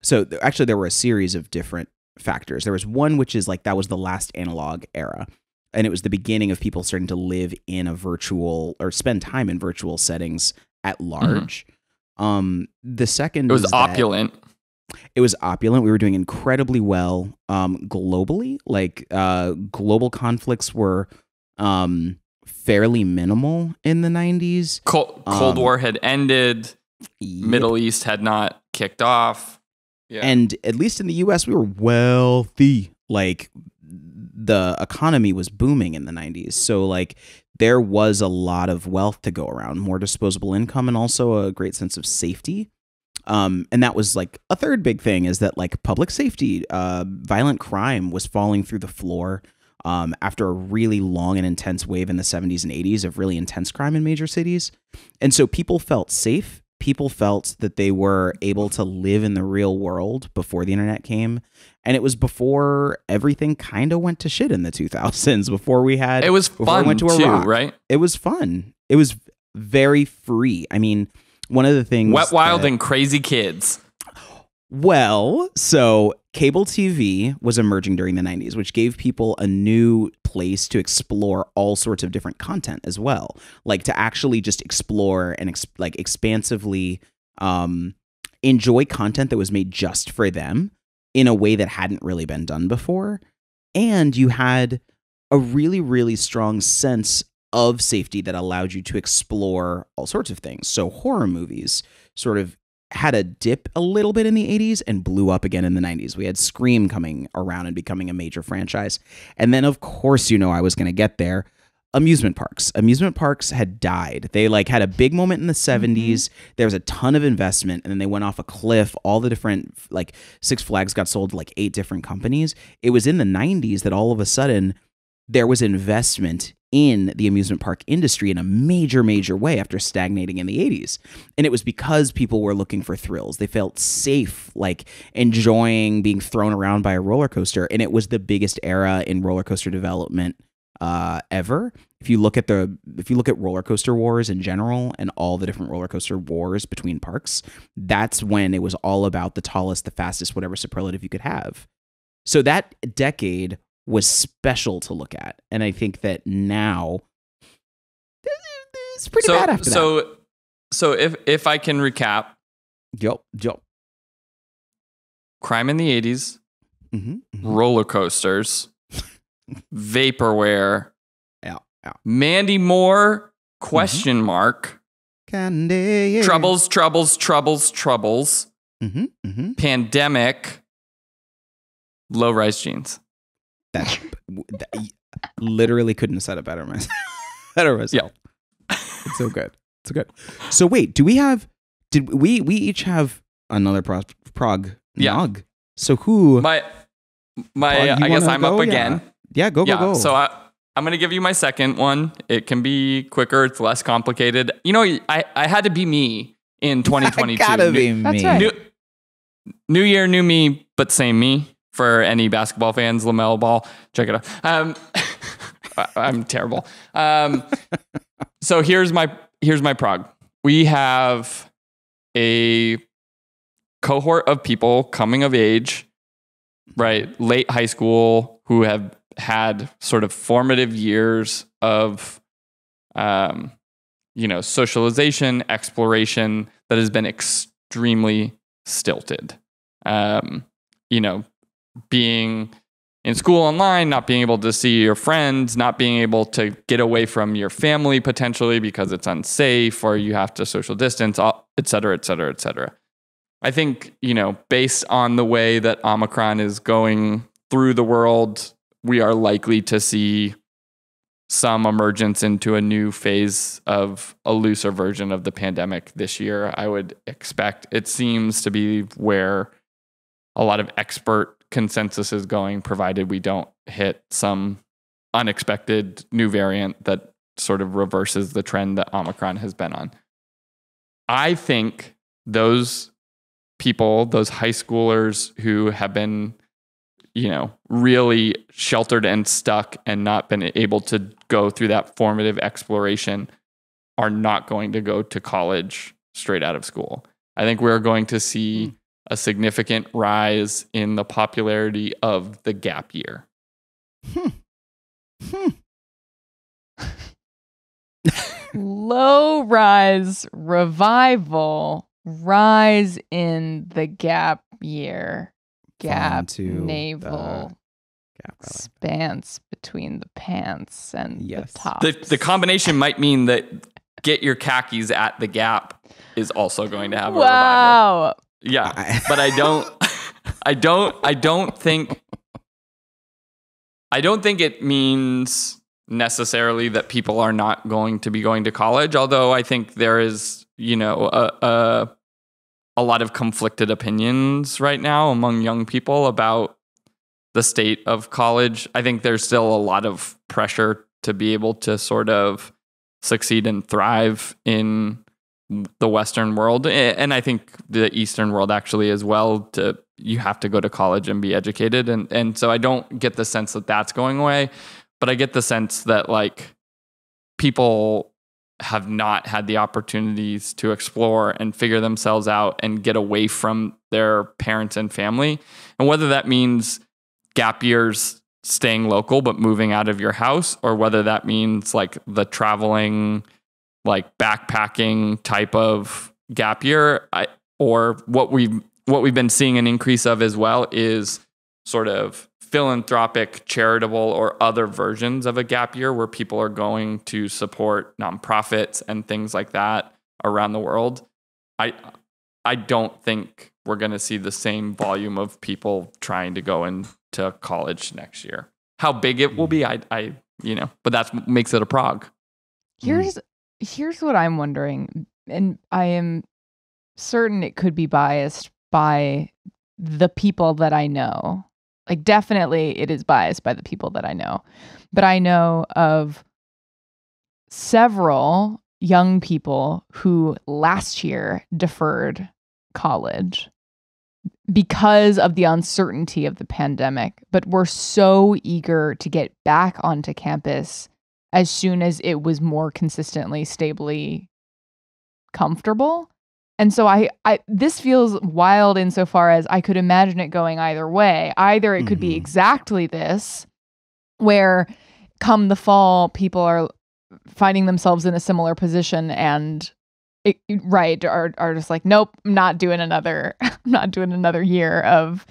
So actually, there were a series of different factors. There was one which is like that was the last analog era. And it was the beginning of people starting to live in a virtual or spend time in virtual settings at large. The second It was opulent. It was opulent. We were doing incredibly well globally. Like global conflicts were fairly minimal in the 90s. Cold War had ended. Yep. Middle East had not kicked off. Yeah. And at least in the US, we were wealthy. Like the economy was booming in the 90s. So like there was a lot of wealth to go around, more disposable income, and also a great sense of safety. And that was like a third big thing is that like public safety, violent crime was falling through the floor after a really long and intense wave in the 70s and 80s of really intense crime in major cities. And so people felt safe. People felt that they were able to live in the real world before the internet came. And it was before everything kind of went to shit in the 2000s, before we had... It was fun went to too, Iraq. right? It was fun. It was very free. I mean, one of the things... Wet, wild, and crazy kids. Well, so cable TV was emerging during the 90s, which gave people a new place to explore all sorts of different content as well. Like to actually just explore and expansively enjoy content that was made just for them in a way that hadn't really been done before. And you had a really, really strong sense of safety that allowed you to explore all sorts of things. So horror movies sort of had a dip a little bit in the 80s and blew up again in the 90s. We had Scream coming around and becoming a major franchise. And then, of course, I was going to get there. Amusement parks. Amusement parks had died. They like had a big moment in the 70s. Mm-hmm. There was a ton of investment, and then they went off a cliff. All the different, like Six Flags got sold to like 8 different companies. It was in the 90s that all of a sudden there was investment in the amusement park industry in a major, major way after stagnating in the 80s. And it was because people were looking for thrills. They felt safe, like enjoying being thrown around by a roller coaster. And it was the biggest era in roller coaster development ever. If you look at roller coaster wars in general and all the different roller coaster wars between parks, that's when it was all about the tallest, the fastest, whatever superlative you could have. So that decade was special to look at. And I think that now it's pretty bad after that. So if I can recap. Yep. Crime in the 80s, mm-hmm. roller coasters, vaporware, yeah. Mandy Moore, question mark, Candy. troubles, mm-hmm. Pandemic, low-rise jeans. That literally couldn't have said it better myself. Yeah. It's so good. So wait, did we each have another prog nog? So who? My I guess I'm up again. Yeah, go. So I'm going to give you my second one. It can be quicker. It's less complicated. I had to be me in 2022. Gotta be me. That's right. New year, new me, but same me. For any basketball fans, LaMelo Ball, check it out. I'm terrible. So here's my prog. We have a cohort of people coming of age, right, late high school, who have had sort of formative years of, socialization, exploration that has been extremely stilted. Being in school online, not being able to see your friends, not being able to get away from your family potentially because it's unsafe or you have to social distance, et cetera, et cetera, et cetera. I think, based on the way that Omicron is going through the world, we are likely to see some emergence into a new phase of a looser version of the pandemic this year. I would expect. It seems to be where a lot of expert consensus is going, provided we don't hit some unexpected new variant that sort of reverses the trend that Omicron has been on. I think those people, those high schoolers who have been, really sheltered and stuck and not been able to go through that formative exploration are not going to go to college straight out of school. I think we're going to see a significant rise in the popularity of the gap year. Low rise revival, rise in the gap year, gap navel, spans between the pants and the top. The combination might mean that get your khakis at the Gap is also going to have a revival. Yeah, but I don't think it means necessarily that people are not going to be going to college, although I think there is, a lot of conflicted opinions right now among young people about the state of college. I think there's still a lot of pressure to be able to sort of succeed and thrive in the Western world. And I think the Eastern world actually as well. You have to go to college and be educated. And so I don't get the sense that that's going away, but I get the sense that like people have not had the opportunities to explore and figure themselves out and get away from their parents and family. And whether that means gap years staying local but moving out of your house, or whether that means like the traveling, like backpacking type of gap year, or what we've been seeing an increase of as well is sort of philanthropic, charitable, or other versions of a gap year where people are going to support nonprofits and things like that around the world. I don't think we're going to see the same volume of people trying to go into college next year. How big it will be, but that makes it a prog. Here's what I'm wondering, and I am certain it could be biased by the people that I know. Like, definitely it is biased by the people that I know. But I know of several young people who last year deferred college because of the uncertainty of the pandemic, but were so eager to get back onto campus as soon as it was more consistently, stably comfortable. And so I this feels wild insofar as I could imagine it going either way. Either it could be exactly this, where come the fall, people are finding themselves in a similar position and are just like, nope, I'm not doing another year of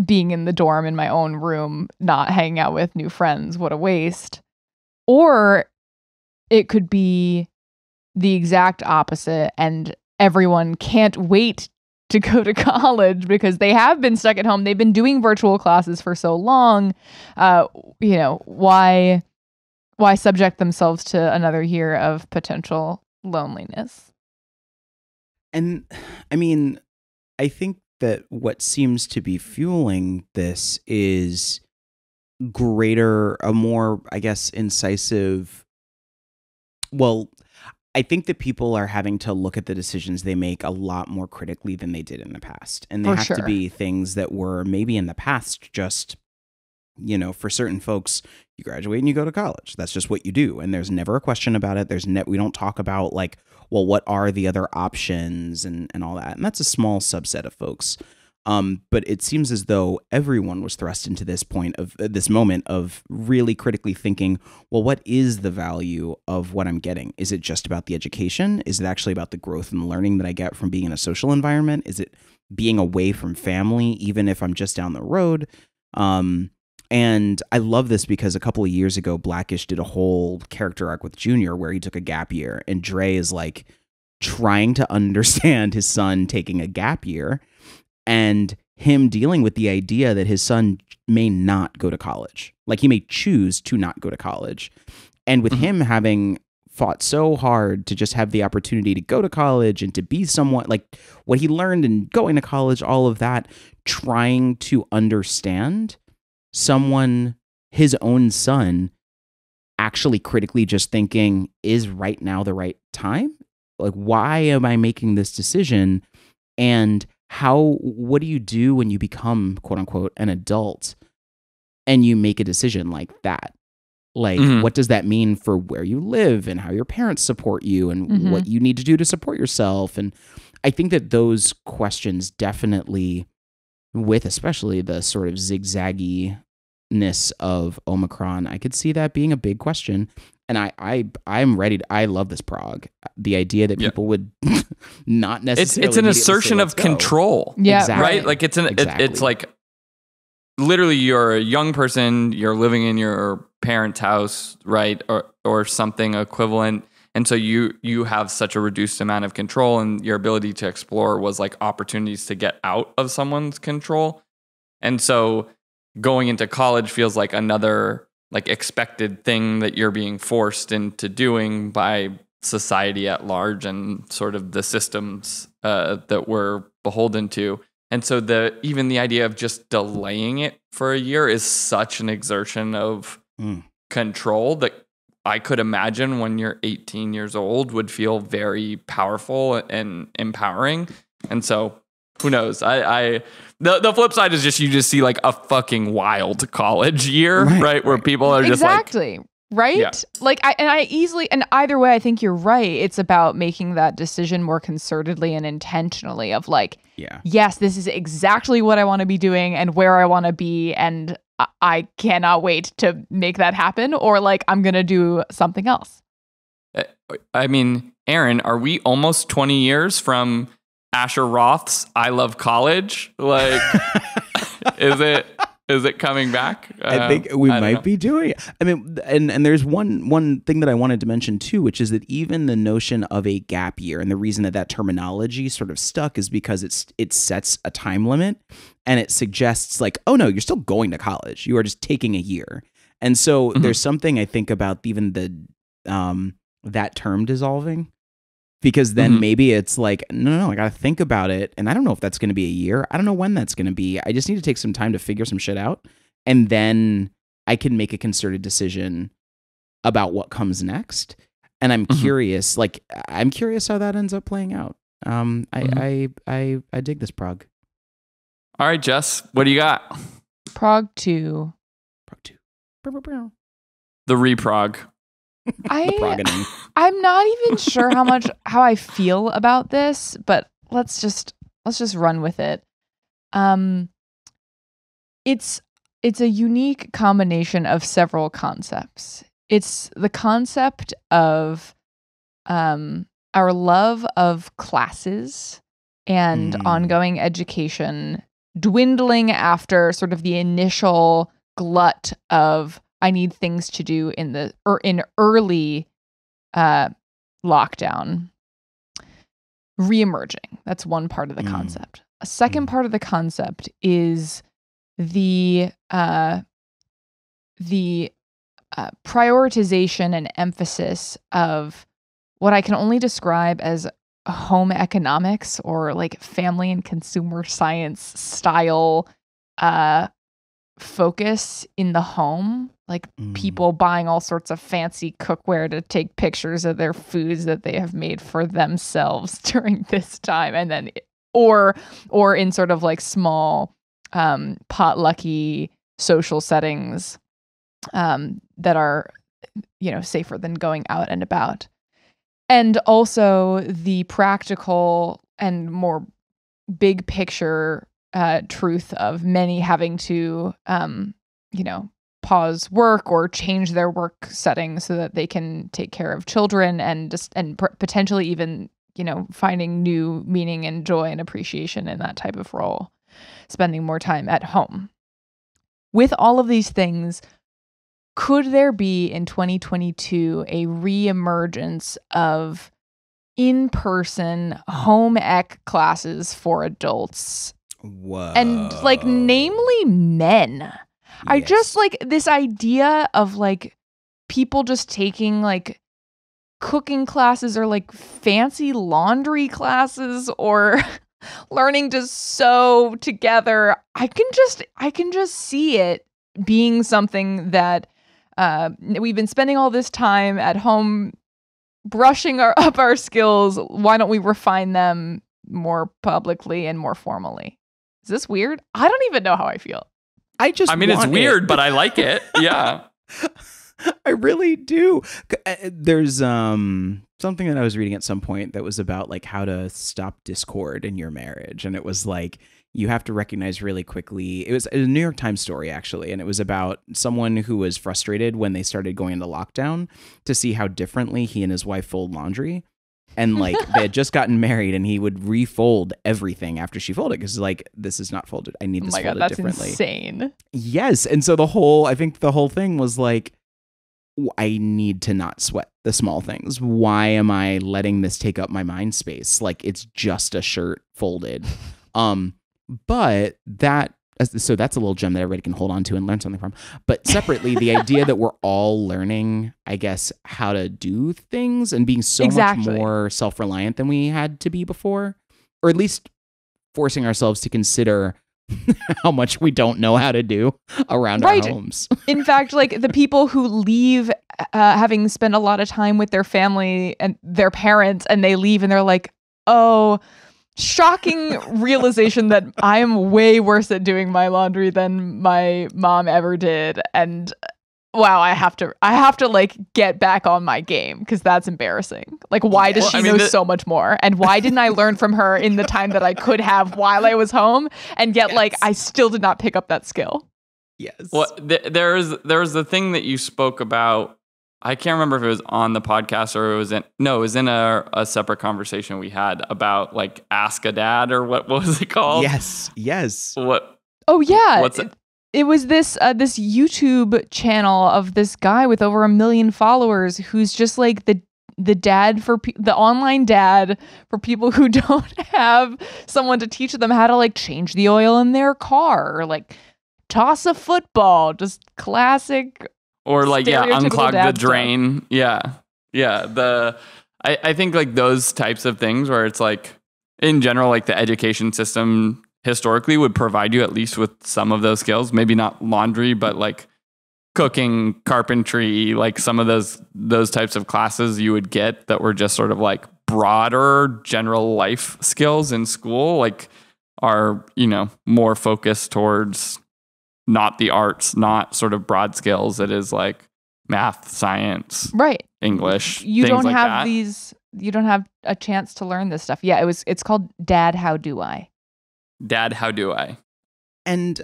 being in the dorm in my own room, not hanging out with new friends. What a waste. Or it could be the exact opposite, and everyone can't wait to go to college because they have been stuck at home. They've been doing virtual classes for so long. Why subject themselves to another year of potential loneliness? And I mean, I think that what seems to be fueling this is a more, I guess, incisive. Well, I think that people are having to look at the decisions they make a lot more critically than they did in the past. And they have to be things that were maybe in the past just, for certain folks, you graduate and you go to college. That's just what you do. And there's never a question about it. We don't talk about like, well, what are the other options and all that. And that's a small subset of folks. But it seems as though everyone was thrust into this moment of really critically thinking, well, what is the value of what I'm getting? Is it just about the education? Is it actually about the growth and learning that I get from being in a social environment? Is it being away from family, even if I'm just down the road? And I love this because a couple of years ago, Blackish did a whole character arc with Junior where he took a gap year, and Dre is like trying to understand his son taking a gap year and him dealing with the idea that his son may not go to college. Like, he may choose to not go to college. And with him having fought so hard to just have the opportunity to go to college and to be somewhat like what he learned in going to college, all of that, trying to understand his own son, actually critically just thinking, is right now the right time? Like, why am I making this decision? And what do you do when you become, quote unquote, an adult and you make a decision like that? Like, what does that mean for where you live and how your parents support you and what you need to do to support yourself? And I think that those questions definitely, with especially the sort of zigzagginess of Omicron, I could see that being a big question. And I'm ready I love this prog. The idea that people would not necessarily. It's an assertion of control. Yeah, exactly. Right? Like it's like literally you're a young person, you're living in your parents' house, right? Or something equivalent. And so you have such a reduced amount of control, and your ability to explore was like opportunities to get out of someone's control. And so going into college feels like another like expected thing that you're being forced into doing by society at large and sort of the systems that we're beholden to. And so even the idea of just delaying it for a year is such an exertion of control that I could imagine when you're 18 years old would feel very powerful and empowering. And so who knows? The flip side is you just see like a fucking wild college year, right? Where people are just exactly. Right? Yeah. Like and either way, I think you're right. It's about making that decision more concertedly and intentionally of like, yes, this is exactly what I want to be doing and where I want to be. And I cannot wait to make that happen, or like, I'm going to do something else. I mean, Aaron, are we almost 20 years from Asher Roth's I Love College? Like, is it coming back? I think we might be doing it. I mean, and there's one thing that I wanted to mention too, which is that even the notion of a gap year, and the reason that terminology sort of stuck is because it sets a time limit, and it suggests like, oh no, you're still going to college. You are just taking a year. And so there's something I think about even that term dissolving. Because then maybe it's like, no, I got to think about it. And I don't know if that's going to be a year. I don't know when that's going to be. I just need to take some time to figure some shit out. And then I can make a concerted decision about what comes next. And I'm curious, I'm curious how that ends up playing out. I dig this prog. All right, Jess, what do you got? Prog 2. The reprog. I'm not even sure how I feel about this, but let's just run with it. It's a unique combination of several concepts. It's the concept of our love of classes and ongoing education dwindling after sort of the initial glut of I need things to do in early lockdown, reemerging. That's one part of the concept. A second part of the concept is the prioritization and emphasis of what I can only describe as home economics, or like family and consumer science style focus in the home, like people buying all sorts of fancy cookware to take pictures of their foods that they have made for themselves during this time, and then or in sort of like small potlucky social settings that are safer than going out and about. And also the practical and more big picture truth of many having to, pause work or change their work settings so that they can take care of children and potentially even, finding new meaning and joy and appreciation in that type of role, spending more time at home. With all of these things, could there be in 2022 a reemergence of in-person home ec classes for adults? Whoa. And namely men. Yes. I just this idea of people just taking cooking classes or fancy laundry classes or learning to sew together. I can just see it being something that we've been spending all this time at home brushing up our skills. Why don't we refine them more publicly and more formally. Is this weird? I don't even know how I feel. I mean, it's weird, but I like it. Yeah. I really do. There's something that I was reading at some point that was about like how to stop discord in your marriage, and it was like you have to recognize really quickly. It was a New York Times story actually, and it was about someone who was frustrated when they started going into lockdown to see how differently he and his wife fold laundry. And like they had just gotten married, and he would refold everything after she folded because like this is not folded. I need this folded differently. Insane. Yes, and so I think the whole thing was like, I need to not sweat the small things. Why am I letting this take up my mind space? Like it's just a shirt folded. But so that's a little gem that everybody can hold on to and learn something from. But separately, the idea that we're all learning, I guess, how to do things and being so much more self-reliant than we had to be before, or at least forcing ourselves to consider how much we don't know how to do around our homes. In fact, like the people who leave having spent a lot of time with their family and their parents, and they leave and they're like, oh, shocking realization that I am way worse at doing my laundry than my mom ever did. And wow, I have to like get back on my game because that's embarrassing. Like, why does she know so much more? And why didn't I learn from her in the time that I could have while I was home? And yet, like, I still did not pick up that skill. Yes. Well, there was the thing that you spoke about. I can't remember if it was on the podcast or it was in a separate conversation we had about like Ask a Dad or what was it called? Yes. What? Oh yeah. What's it? It was this YouTube channel of this guy with over 1 million followers who's just like the dad for the online dad for people who don't have someone to teach them how to like change the oil in their car or like toss a football, just classic. Or like unclog the drain. Stuff. Yeah. I think like those types of things where it's like in general like the education system historically would provide you at least with some of those skills, maybe not laundry, but like cooking, carpentry, like some of those types of classes you would get that were just sort of like broader general life skills in school, like are, more focused towards not the arts, not sort of broad skills. It is like math, science, right? English. You things don't like have that. these. You don't have a chance to learn this stuff. Yeah, it's called Dad, How Do I? Dad, How Do I? And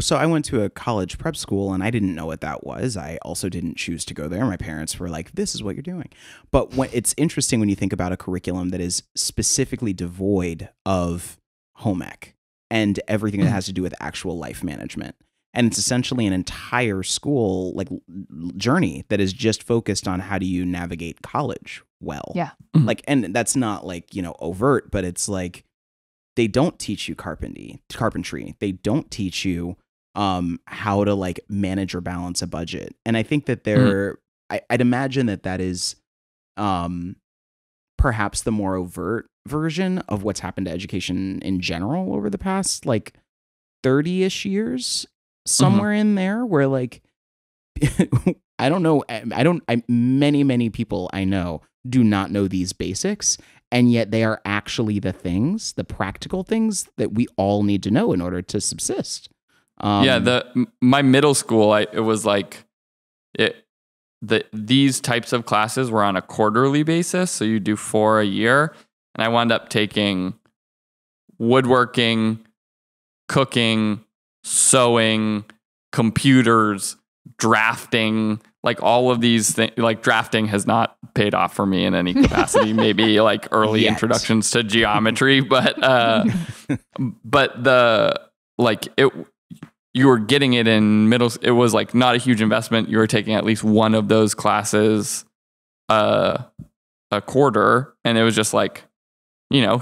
so I went to a college prep school and I didn't know what that was. I also didn't choose to go there. My parents were like, this is what you're doing. But it's interesting when you think about a curriculum that is specifically devoid of home ec and everything that has to do with actual life management. And it's essentially an entire school like journey that is just focused on how do you navigate college well. Yeah. Like, and that's not like, overt, but it's like, they don't teach you carpentry. They don't teach you how to like manage or balance a budget. And I think that I'd imagine that is perhaps the more overt version of what's happened to education in general over the past like 30-ish years, somewhere in there where like, I don't know. Many people I know do not know these basics. And yet they are actually the practical things that we all need to know in order to subsist. My middle school, it was like these types of classes were on a quarterly basis. So you do 4 a year. And I wound up taking woodworking, cooking, sewing, computers, drafting, like all of these things. Like drafting has not paid off for me in any capacity. Maybe like early introductions to geometry, but you were getting it in middle. It was like not a huge investment. You were taking at least one of those classes a quarter, and it was just like,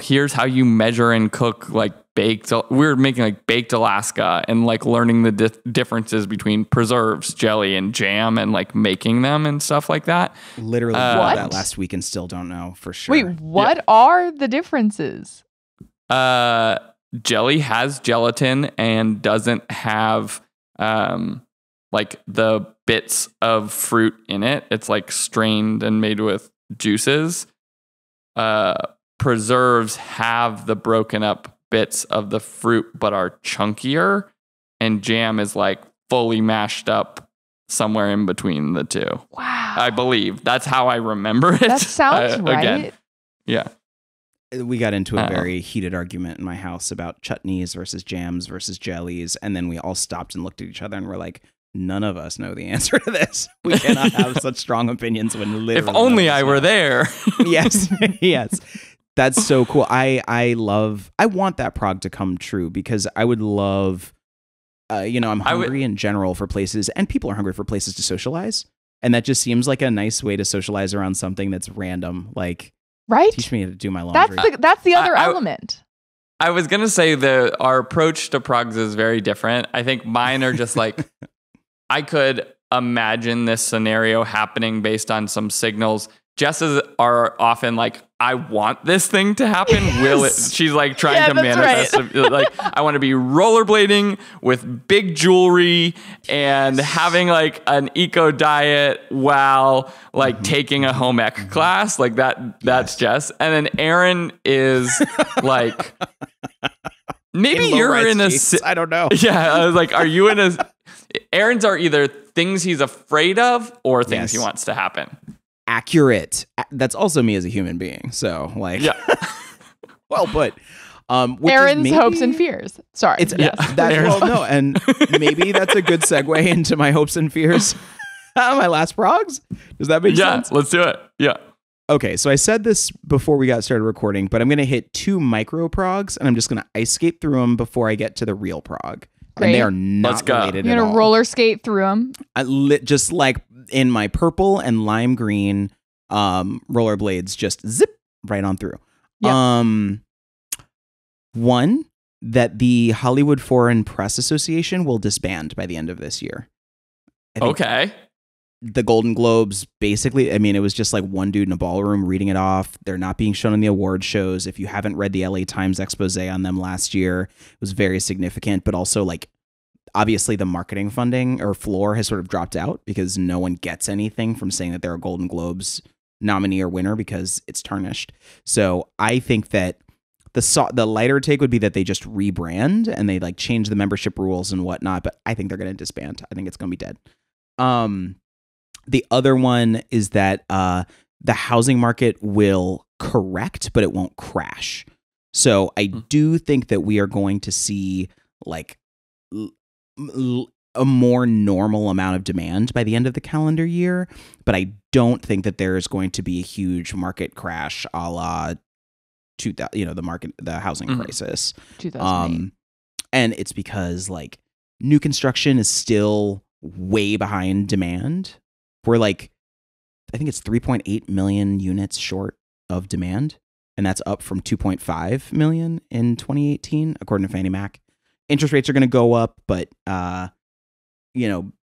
here's how you measure and cook like baked. We were making like baked Alaska and like learning the differences between preserves, jelly, and jam, and like making them and stuff like that. Literally that last week and still don't know for sure. Wait, what are the differences? Jelly has gelatin and doesn't have like the bits of fruit in it. It's like strained and made with juices. preserves have the broken up bits of the fruit but are chunkier, and jam is like fully mashed up somewhere in between the two. Wow. I believe that's how I remember it. That sounds right. Again, yeah. We got into a very heated argument in my house about chutneys versus jams versus jellies. And then we all stopped and looked at each other and were like, none of us know the answer to this. We cannot have such strong opinions when literally. If only I were there. Yes. Yes. That's so cool. I want that prog to come true because I would love, I'm hungry in general for places, and people are hungry for places to socialize. And that just seems like a nice way to socialize around something that's random. Like, right? Teach me how to do my laundry. That's the other element. I was going to say our approach to progs is very different. I think mine are just like, I could imagine this scenario happening based on some signals. Jess's are often like, I want this thing to happen. Yes. Will it? She's like trying to manifest. Right. Like, I want to be rollerblading with big jewelry and having like an eco diet while like taking a home ec class. Like that. That's Jess. And then Aaron is like, maybe you're in a. I don't know. Yeah, I was like, are you in a? Aaron's are either things he's afraid of or things he wants to happen. Accurate. That's also me as a human being. So like, yeah. Well, but Aaron's hopes and fears. Sorry. It's no, and maybe that's a good segue into my hopes and fears. My last progs. Does that make sense? Yeah, let's do it. Yeah. Okay, so I said this before we got started recording, but I'm going to hit 2 micro progs, and I'm just going to ice skate through them before I get to the real prog. Great. And they are not related at all. You're going to roller skate through them? Just like in my purple and lime green rollerblades, just zip right on through. Yep. One, that the Hollywood Foreign Press Association will disband by the end of this year. Okay. The Golden Globes, basically, I mean, it was just like one dude in a ballroom reading it off. They're not being shown in the award shows. If you haven't read the LA Times expose on them last year, it was very significant, but also like, obviously the marketing funding or floor has sort of dropped out because no one gets anything from saying that they're a Golden Globes nominee or winner because it's tarnished. So I think that the lighter take would be that they just rebrand and they like change the membership rules and whatnot, but I think they're going to disband. I think it's going to be dead. The other one is that the housing market will correct, but it won't crash. So I do think that we are going to see like a more normal amount of demand by the end of the calendar year, but I don't think that there is going to be a huge market crash a la the housing crisis. 2008. And it's because like new construction is still way behind demand. We're like, I think it's 3.8 million units short of demand, and that's up from 2.5 million in 2018, according to Fannie Mac. Interest rates are going to go up, but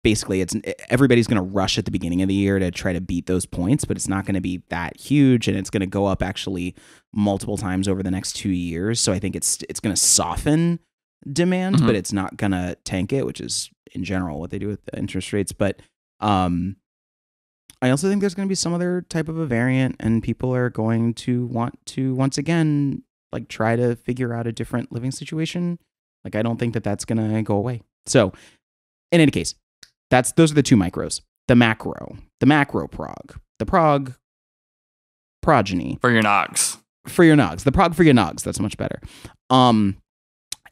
basically everybody's going to rush at the beginning of the year to try to beat those points, but it's not going to be that huge, and it's going to go up actually multiple times over the next 2 years. So I think it's going to soften demand, but it's not going to tank it, which is in general what they do with the interest rates. But I also think there's going to be some other type of a variant, and people are going to want to once again like try to figure out a different living situation. Like, I don't think that that's going to go away. So in any case, those are the 2 micros. The macro prog, the prog progeny. For your nogs. The prog for your nogs. That's much better.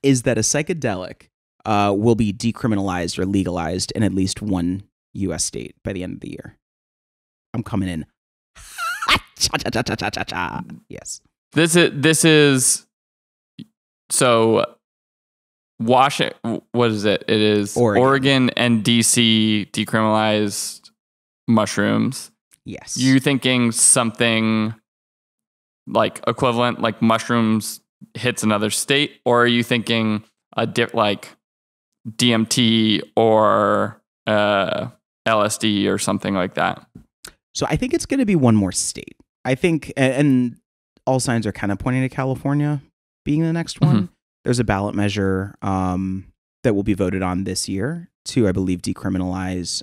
Is that a psychedelic will be decriminalized or legalized in at least one U.S. state by the end of the year. I'm coming in. Yes. This is so Washington. What is it? It is Oregon and DC decriminalized mushrooms. Yes. You thinking something like equivalent, like mushrooms hits another state, or are you thinking like DMT or LSD or something like that? So I think it's going to be one more state. I think, and all signs are kind of pointing to California being the next one. There's a ballot measure that will be voted on this year to, I believe, decriminalize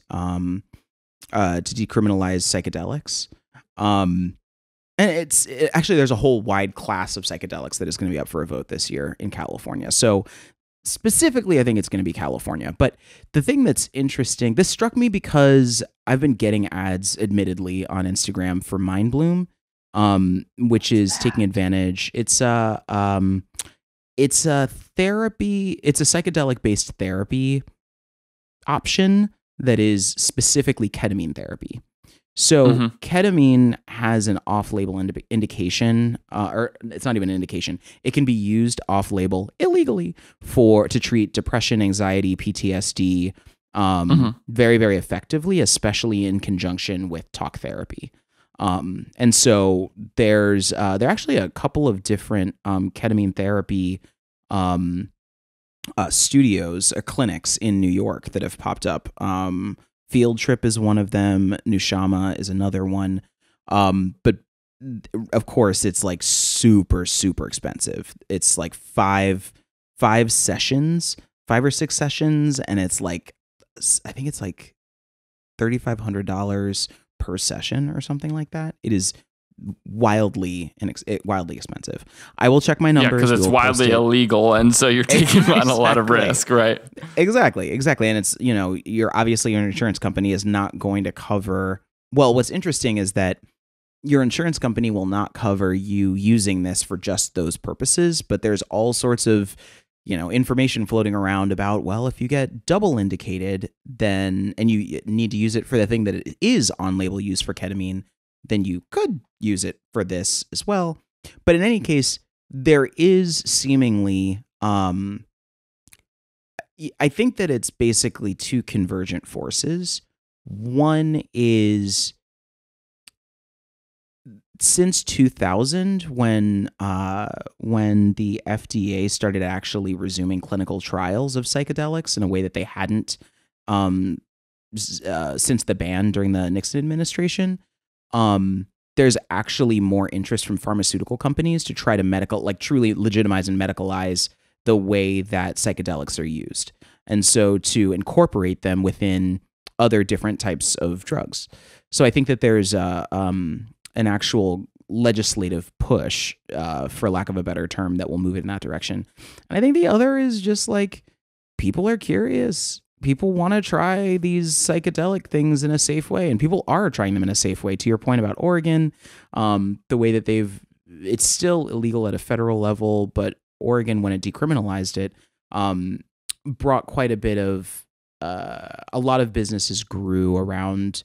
psychedelics. And actually, there's a whole wide class of psychedelics that is going to be up for a vote this year in California. So specifically, I think it's going to be California. But the thing that's interesting, this struck me because I've been getting ads, admittedly, on Instagram for Mind Bloom, which is taking advantage. It's a therapy. It's a psychedelic-based therapy option that is specifically ketamine therapy. So ketamine has an off-label indication, or it's not even an indication. It can be used off-label illegally to treat depression, anxiety, PTSD, very, very effectively, especially in conjunction with talk therapy. And so there are actually a couple of different ketamine therapy studios, clinics in New York that have popped up. Field Trip is one of them. Nushama is another one. But of course, it's like super, super expensive. It's like five or six sessions, and it's like, I think it's like $3,500 per session or something like that. It is wildly expensive. I will check my numbers. Yeah, because it's wildly illegal, and so you're taking on a lot of risk, right? Exactly. And it's, you're obviously, your insurance company is not going to cover. Well, what's interesting is that your insurance company will not cover you using this for just those purposes, but there's all sorts of information floating around about, well, if you get double indicated, then, and you need to use it for the thing that it is on label use for ketamine, then you could use it for this as well. But in any case, there is seemingly, I think that it's basically two convergent forces. One is, since 2000, when the FDA started actually resuming clinical trials of psychedelics in a way that they hadn't since the ban during the Nixon administration, there's actually more interest from pharmaceutical companies to try to truly legitimize and medicalize the way that psychedelics are used, and so to incorporate them within other different types of drugs. So I think that there's an actual legislative push, for lack of a better term, that will move it in that direction. And I think the other is just like, people are curious. People want to try these psychedelic things in a safe way, and people are trying them in a safe way. To your point about Oregon, the way that it's still illegal at a federal level, but Oregon, when it decriminalized it, brought quite a bit of, a lot of businesses grew around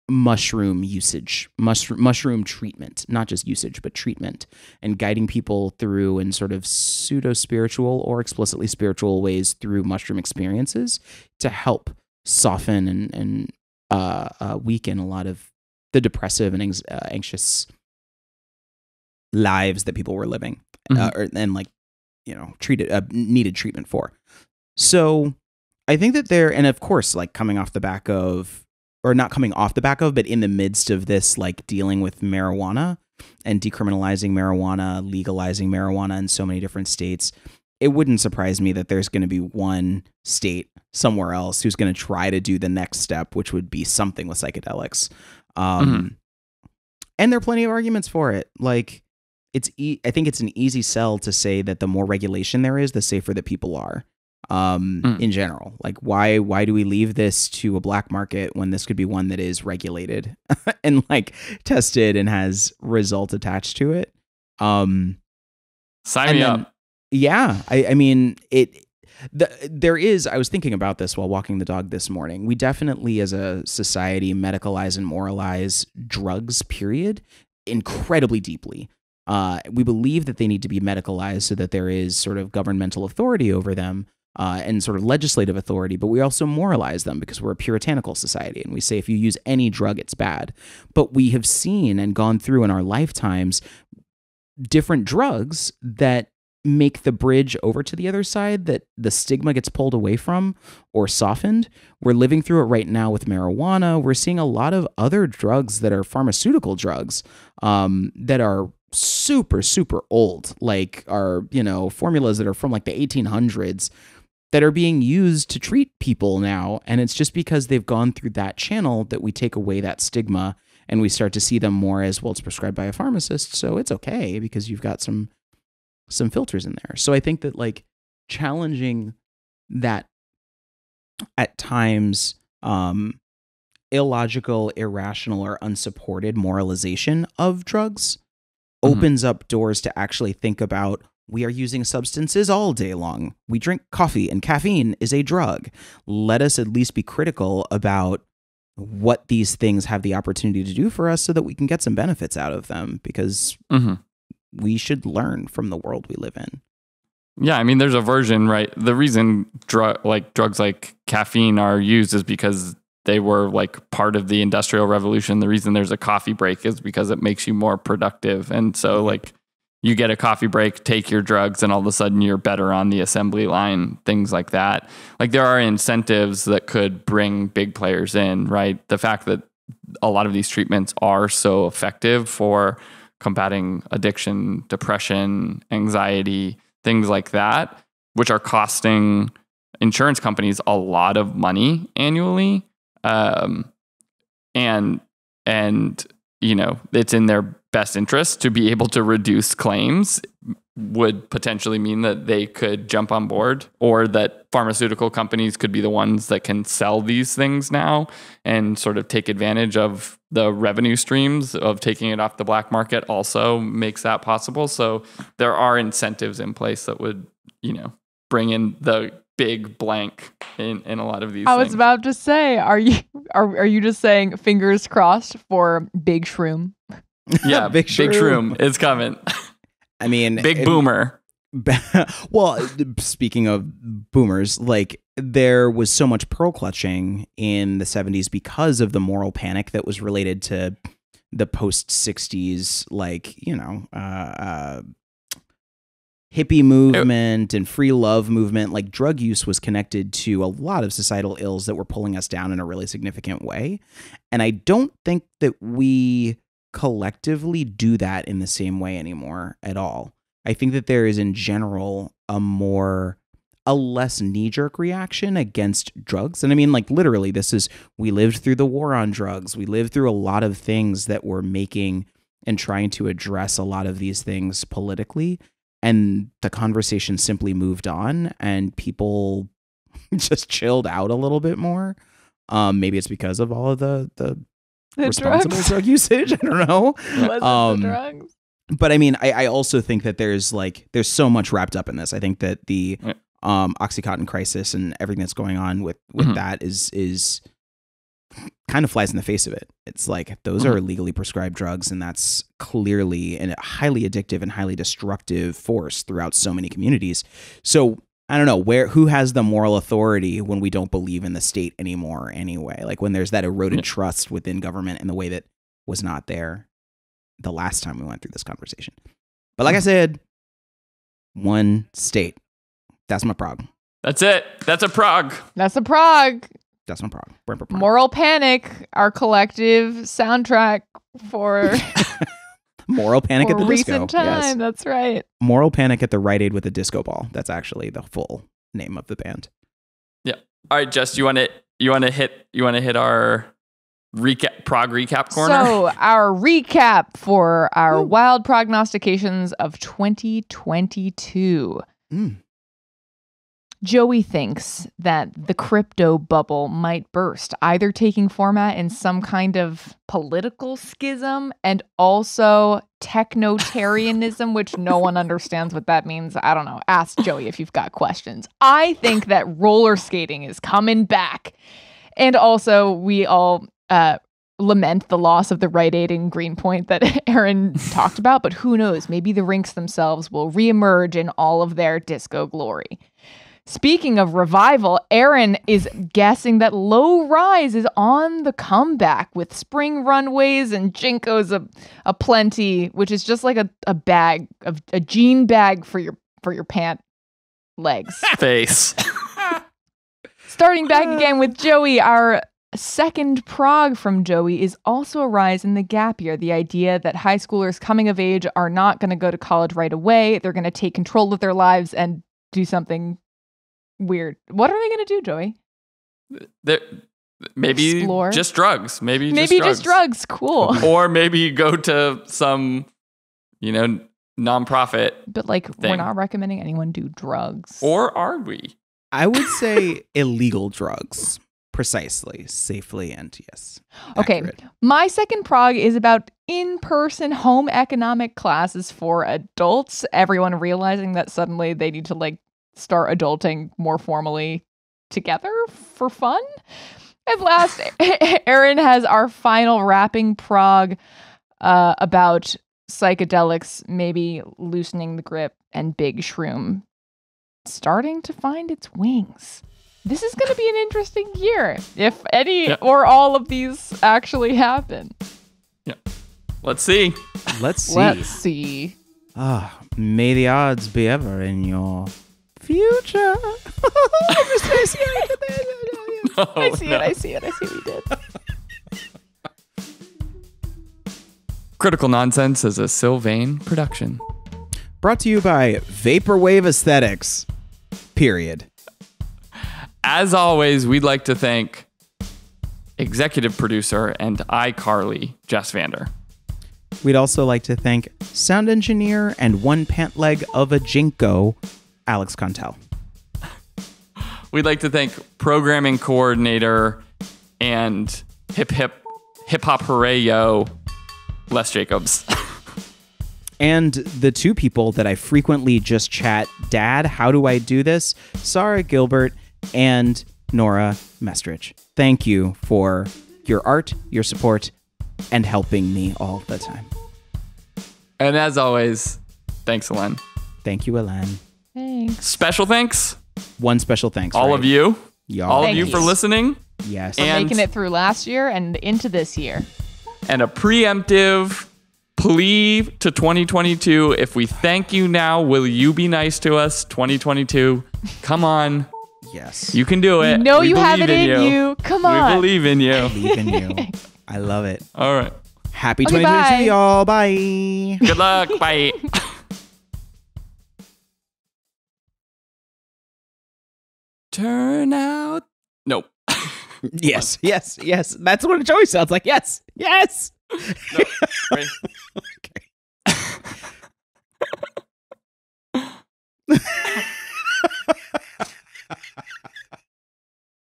mushroom usage, mushroom treatment, not just usage, but treatment, and guiding people through in sort of pseudo-spiritual or explicitly spiritual ways through mushroom experiences to help soften and weaken a lot of the depressive and anxious lives that people were living, needed treatment for. So I think that and of course, like coming off the back of, or not coming off the back of, but in the midst of this, like dealing with marijuana and decriminalizing marijuana, legalizing marijuana in so many different states, it wouldn't surprise me that there's going to be one state somewhere else who's going to try to do the next step, which would be something with psychedelics. And there are plenty of arguments for it. Like, I think it's an easy sell to say that the more regulation there is, the safer that people are. In general, like why do we leave this to a black market when this could be one that is regulated and like tested and has results attached to it? Sign me up. Yeah. I mean, there is, I was thinking about this while walking the dog this morning. We definitely as a society medicalize and moralize drugs, period, incredibly deeply. We believe that they need to be medicalized so that there is sort of governmental authority over them. And sort of legislative authority, but we also moralize them because we're a puritanical society, and we say if you use any drug, it's bad. But we have seen and gone through in our lifetimes different drugs that make the bridge over to the other side, that the stigma gets pulled away from or softened. We're living through it right now with marijuana. We're seeing a lot of other drugs that are pharmaceutical drugs that are super, super old, like are, formulas that are from like the 1800s that are being used to treat people now. And it's just because they've gone through that channel that we take away that stigma and we start to see them more as, well, it's prescribed by a pharmacist, so it's okay because you've got some filters in there. So I think that like challenging that at times illogical, irrational, or unsupported moralization of drugs opens up doors to actually think about, we are using substances all day long. We drink coffee and caffeine is a drug. Let us at least be critical about what these things have the opportunity to do for us so that we can get some benefits out of them, because we should learn from the world we live in. Yeah, I mean, there's a version, right? The reason drugs like caffeine are used is because they were like part of the Industrial Revolution. The reason there's a coffee break is because it makes you more productive. And so like you get a coffee break, take your drugs, and all of a sudden you're better on the assembly line, things like that. Like there are incentives that could bring big players in, right? The fact that a lot of these treatments are so effective for combating addiction, depression, anxiety, things like that, which are costing insurance companies a lot of money annually. And you know, it's in their best interest to be able to reduce claims, would potentially mean that they could jump on board, or that pharmaceutical companies could be the ones that can sell these things now and sort of take advantage of the revenue streams of taking it off the black market also makes that possible. So there are incentives in place that would, you know, bring in the big blank in a lot of these I things. was about to say, are you just saying fingers crossed for big shroom? Yeah, big shroom is coming. I mean, big boomer. Well, speaking of boomers, like there was so much pearl clutching in the 70s because of the moral panic that was related to the post 60s, like, you know, hippie movement and free love movement. Like drug use was connected to a lot of societal ills that were pulling us down in a really significant way. And I don't think that we collectively do that in the same way anymore at all. I think that there is in general a less knee-jerk reaction against drugs. And I mean, like literally, we lived through the war on drugs. We lived through a lot of things that were making and trying to address a lot of these things politically. And the conversation simply moved on and people just chilled out a little bit more. Maybe it's because of all of the responsible drug usage. I don't know. The drugs. But I mean, I also think that there's so much wrapped up in this. I think that the Oxycontin crisis and everything that's going on with that is kind of flies in the face of it. It's like those are legally prescribed drugs, and that's clearly a highly addictive and highly destructive force throughout so many communities. So I don't know who has the moral authority when we don't believe in the state anymore anyway, like when there's that eroded trust within government in the way that was not there the last time we went through this conversation. But like I said, one state. That's my prog. That's it. That's a prog. That's a prog. That's my prog. Moral Panic, our collective soundtrack for Moral Panic at the recent disco. time. Yes. That's right. Moral Panic at the Rite Aid with a disco ball. That's actually the full name of the band. Yeah. All right, Jess, you want to hit our prog recap corner? So our recap for our Wild Prognostications of 2022. Joey thinks that the crypto bubble might burst, either taking format in some kind of political schism and also technotarianism, which no one understands what that means. I don't know. Ask Joey if you've got questions. I think that roller skating is coming back. And also, we all lament the loss of the Rite Aid in Greenpoint that Aaron talked about, but who knows? Maybe the rinks themselves will reemerge in all of their disco glory. Speaking of revival, Aaron is guessing that Low Rise is on the comeback with spring runways and Jinkos aplenty, which is just like a bag of a jean bag for your pant legs. Face. Starting back again with Joey, our second prog from Joey is also a rise in the gap year. The idea that high schoolers coming of age are not going to go to college right away. They're going to take control of their lives and do something weird. What are they going to do, Joey? Maybe Explore. just drugs. Maybe just drugs. Cool. Or maybe go to some, nonprofit. But like, thing. we're not recommending anyone do drugs. Or are we? I would say illegal drugs. Precisely, safely, and yes. Okay, accurate. my second prog is about in-person home economic classes for adults. Everyone realizing that suddenly they need to like start adulting more formally together for fun. And last, Aaron has our final wrapping prog about psychedelics, maybe loosening the grip, and Big Shroom starting to find its wings. This is going to be an interesting year, if any or all of these actually happen. Yeah. Let's see. Let's see. Let's see. May the odds be ever in your future. I see it. I see what we did. Critical Nonsense is a Sylvain production. Brought to you by Vaporwave Aesthetics. Period. As always, we'd like to thank executive producer and iCarly, Jess Vander. We'd also like to thank sound engineer and one pant leg of a Jinko, Alex Contel. We'd like to thank programming coordinator and hip hop hooray yo, Les Jacobs. And the two people that I frequently just chat, Dad, how do I do this? Sarah Gilbert and Nora Mestrich. Thank you for your art, your support, and helping me all the time. And as always, thanks, Elen. Thank you, Elen. Thanks. Special thanks. One special thanks. All right? of you. Y'all. All of Thank you you. for listening. Yes. For And- making it through last year and into this year. And a preemptive plea to 2022. If we thank you now, will you be nice to us? 2022. Come on. Yes. You can do it. You know We you have it believe in you. Come on. We believe in you. Believe in you. I love it. All right. Happy Okay, 2022, bye. y'all. Bye. Good luck. Bye. Turn out. Nope. Yes. Yes. Yes. That's what it always sounds like. Yes. Yes. No. Wait.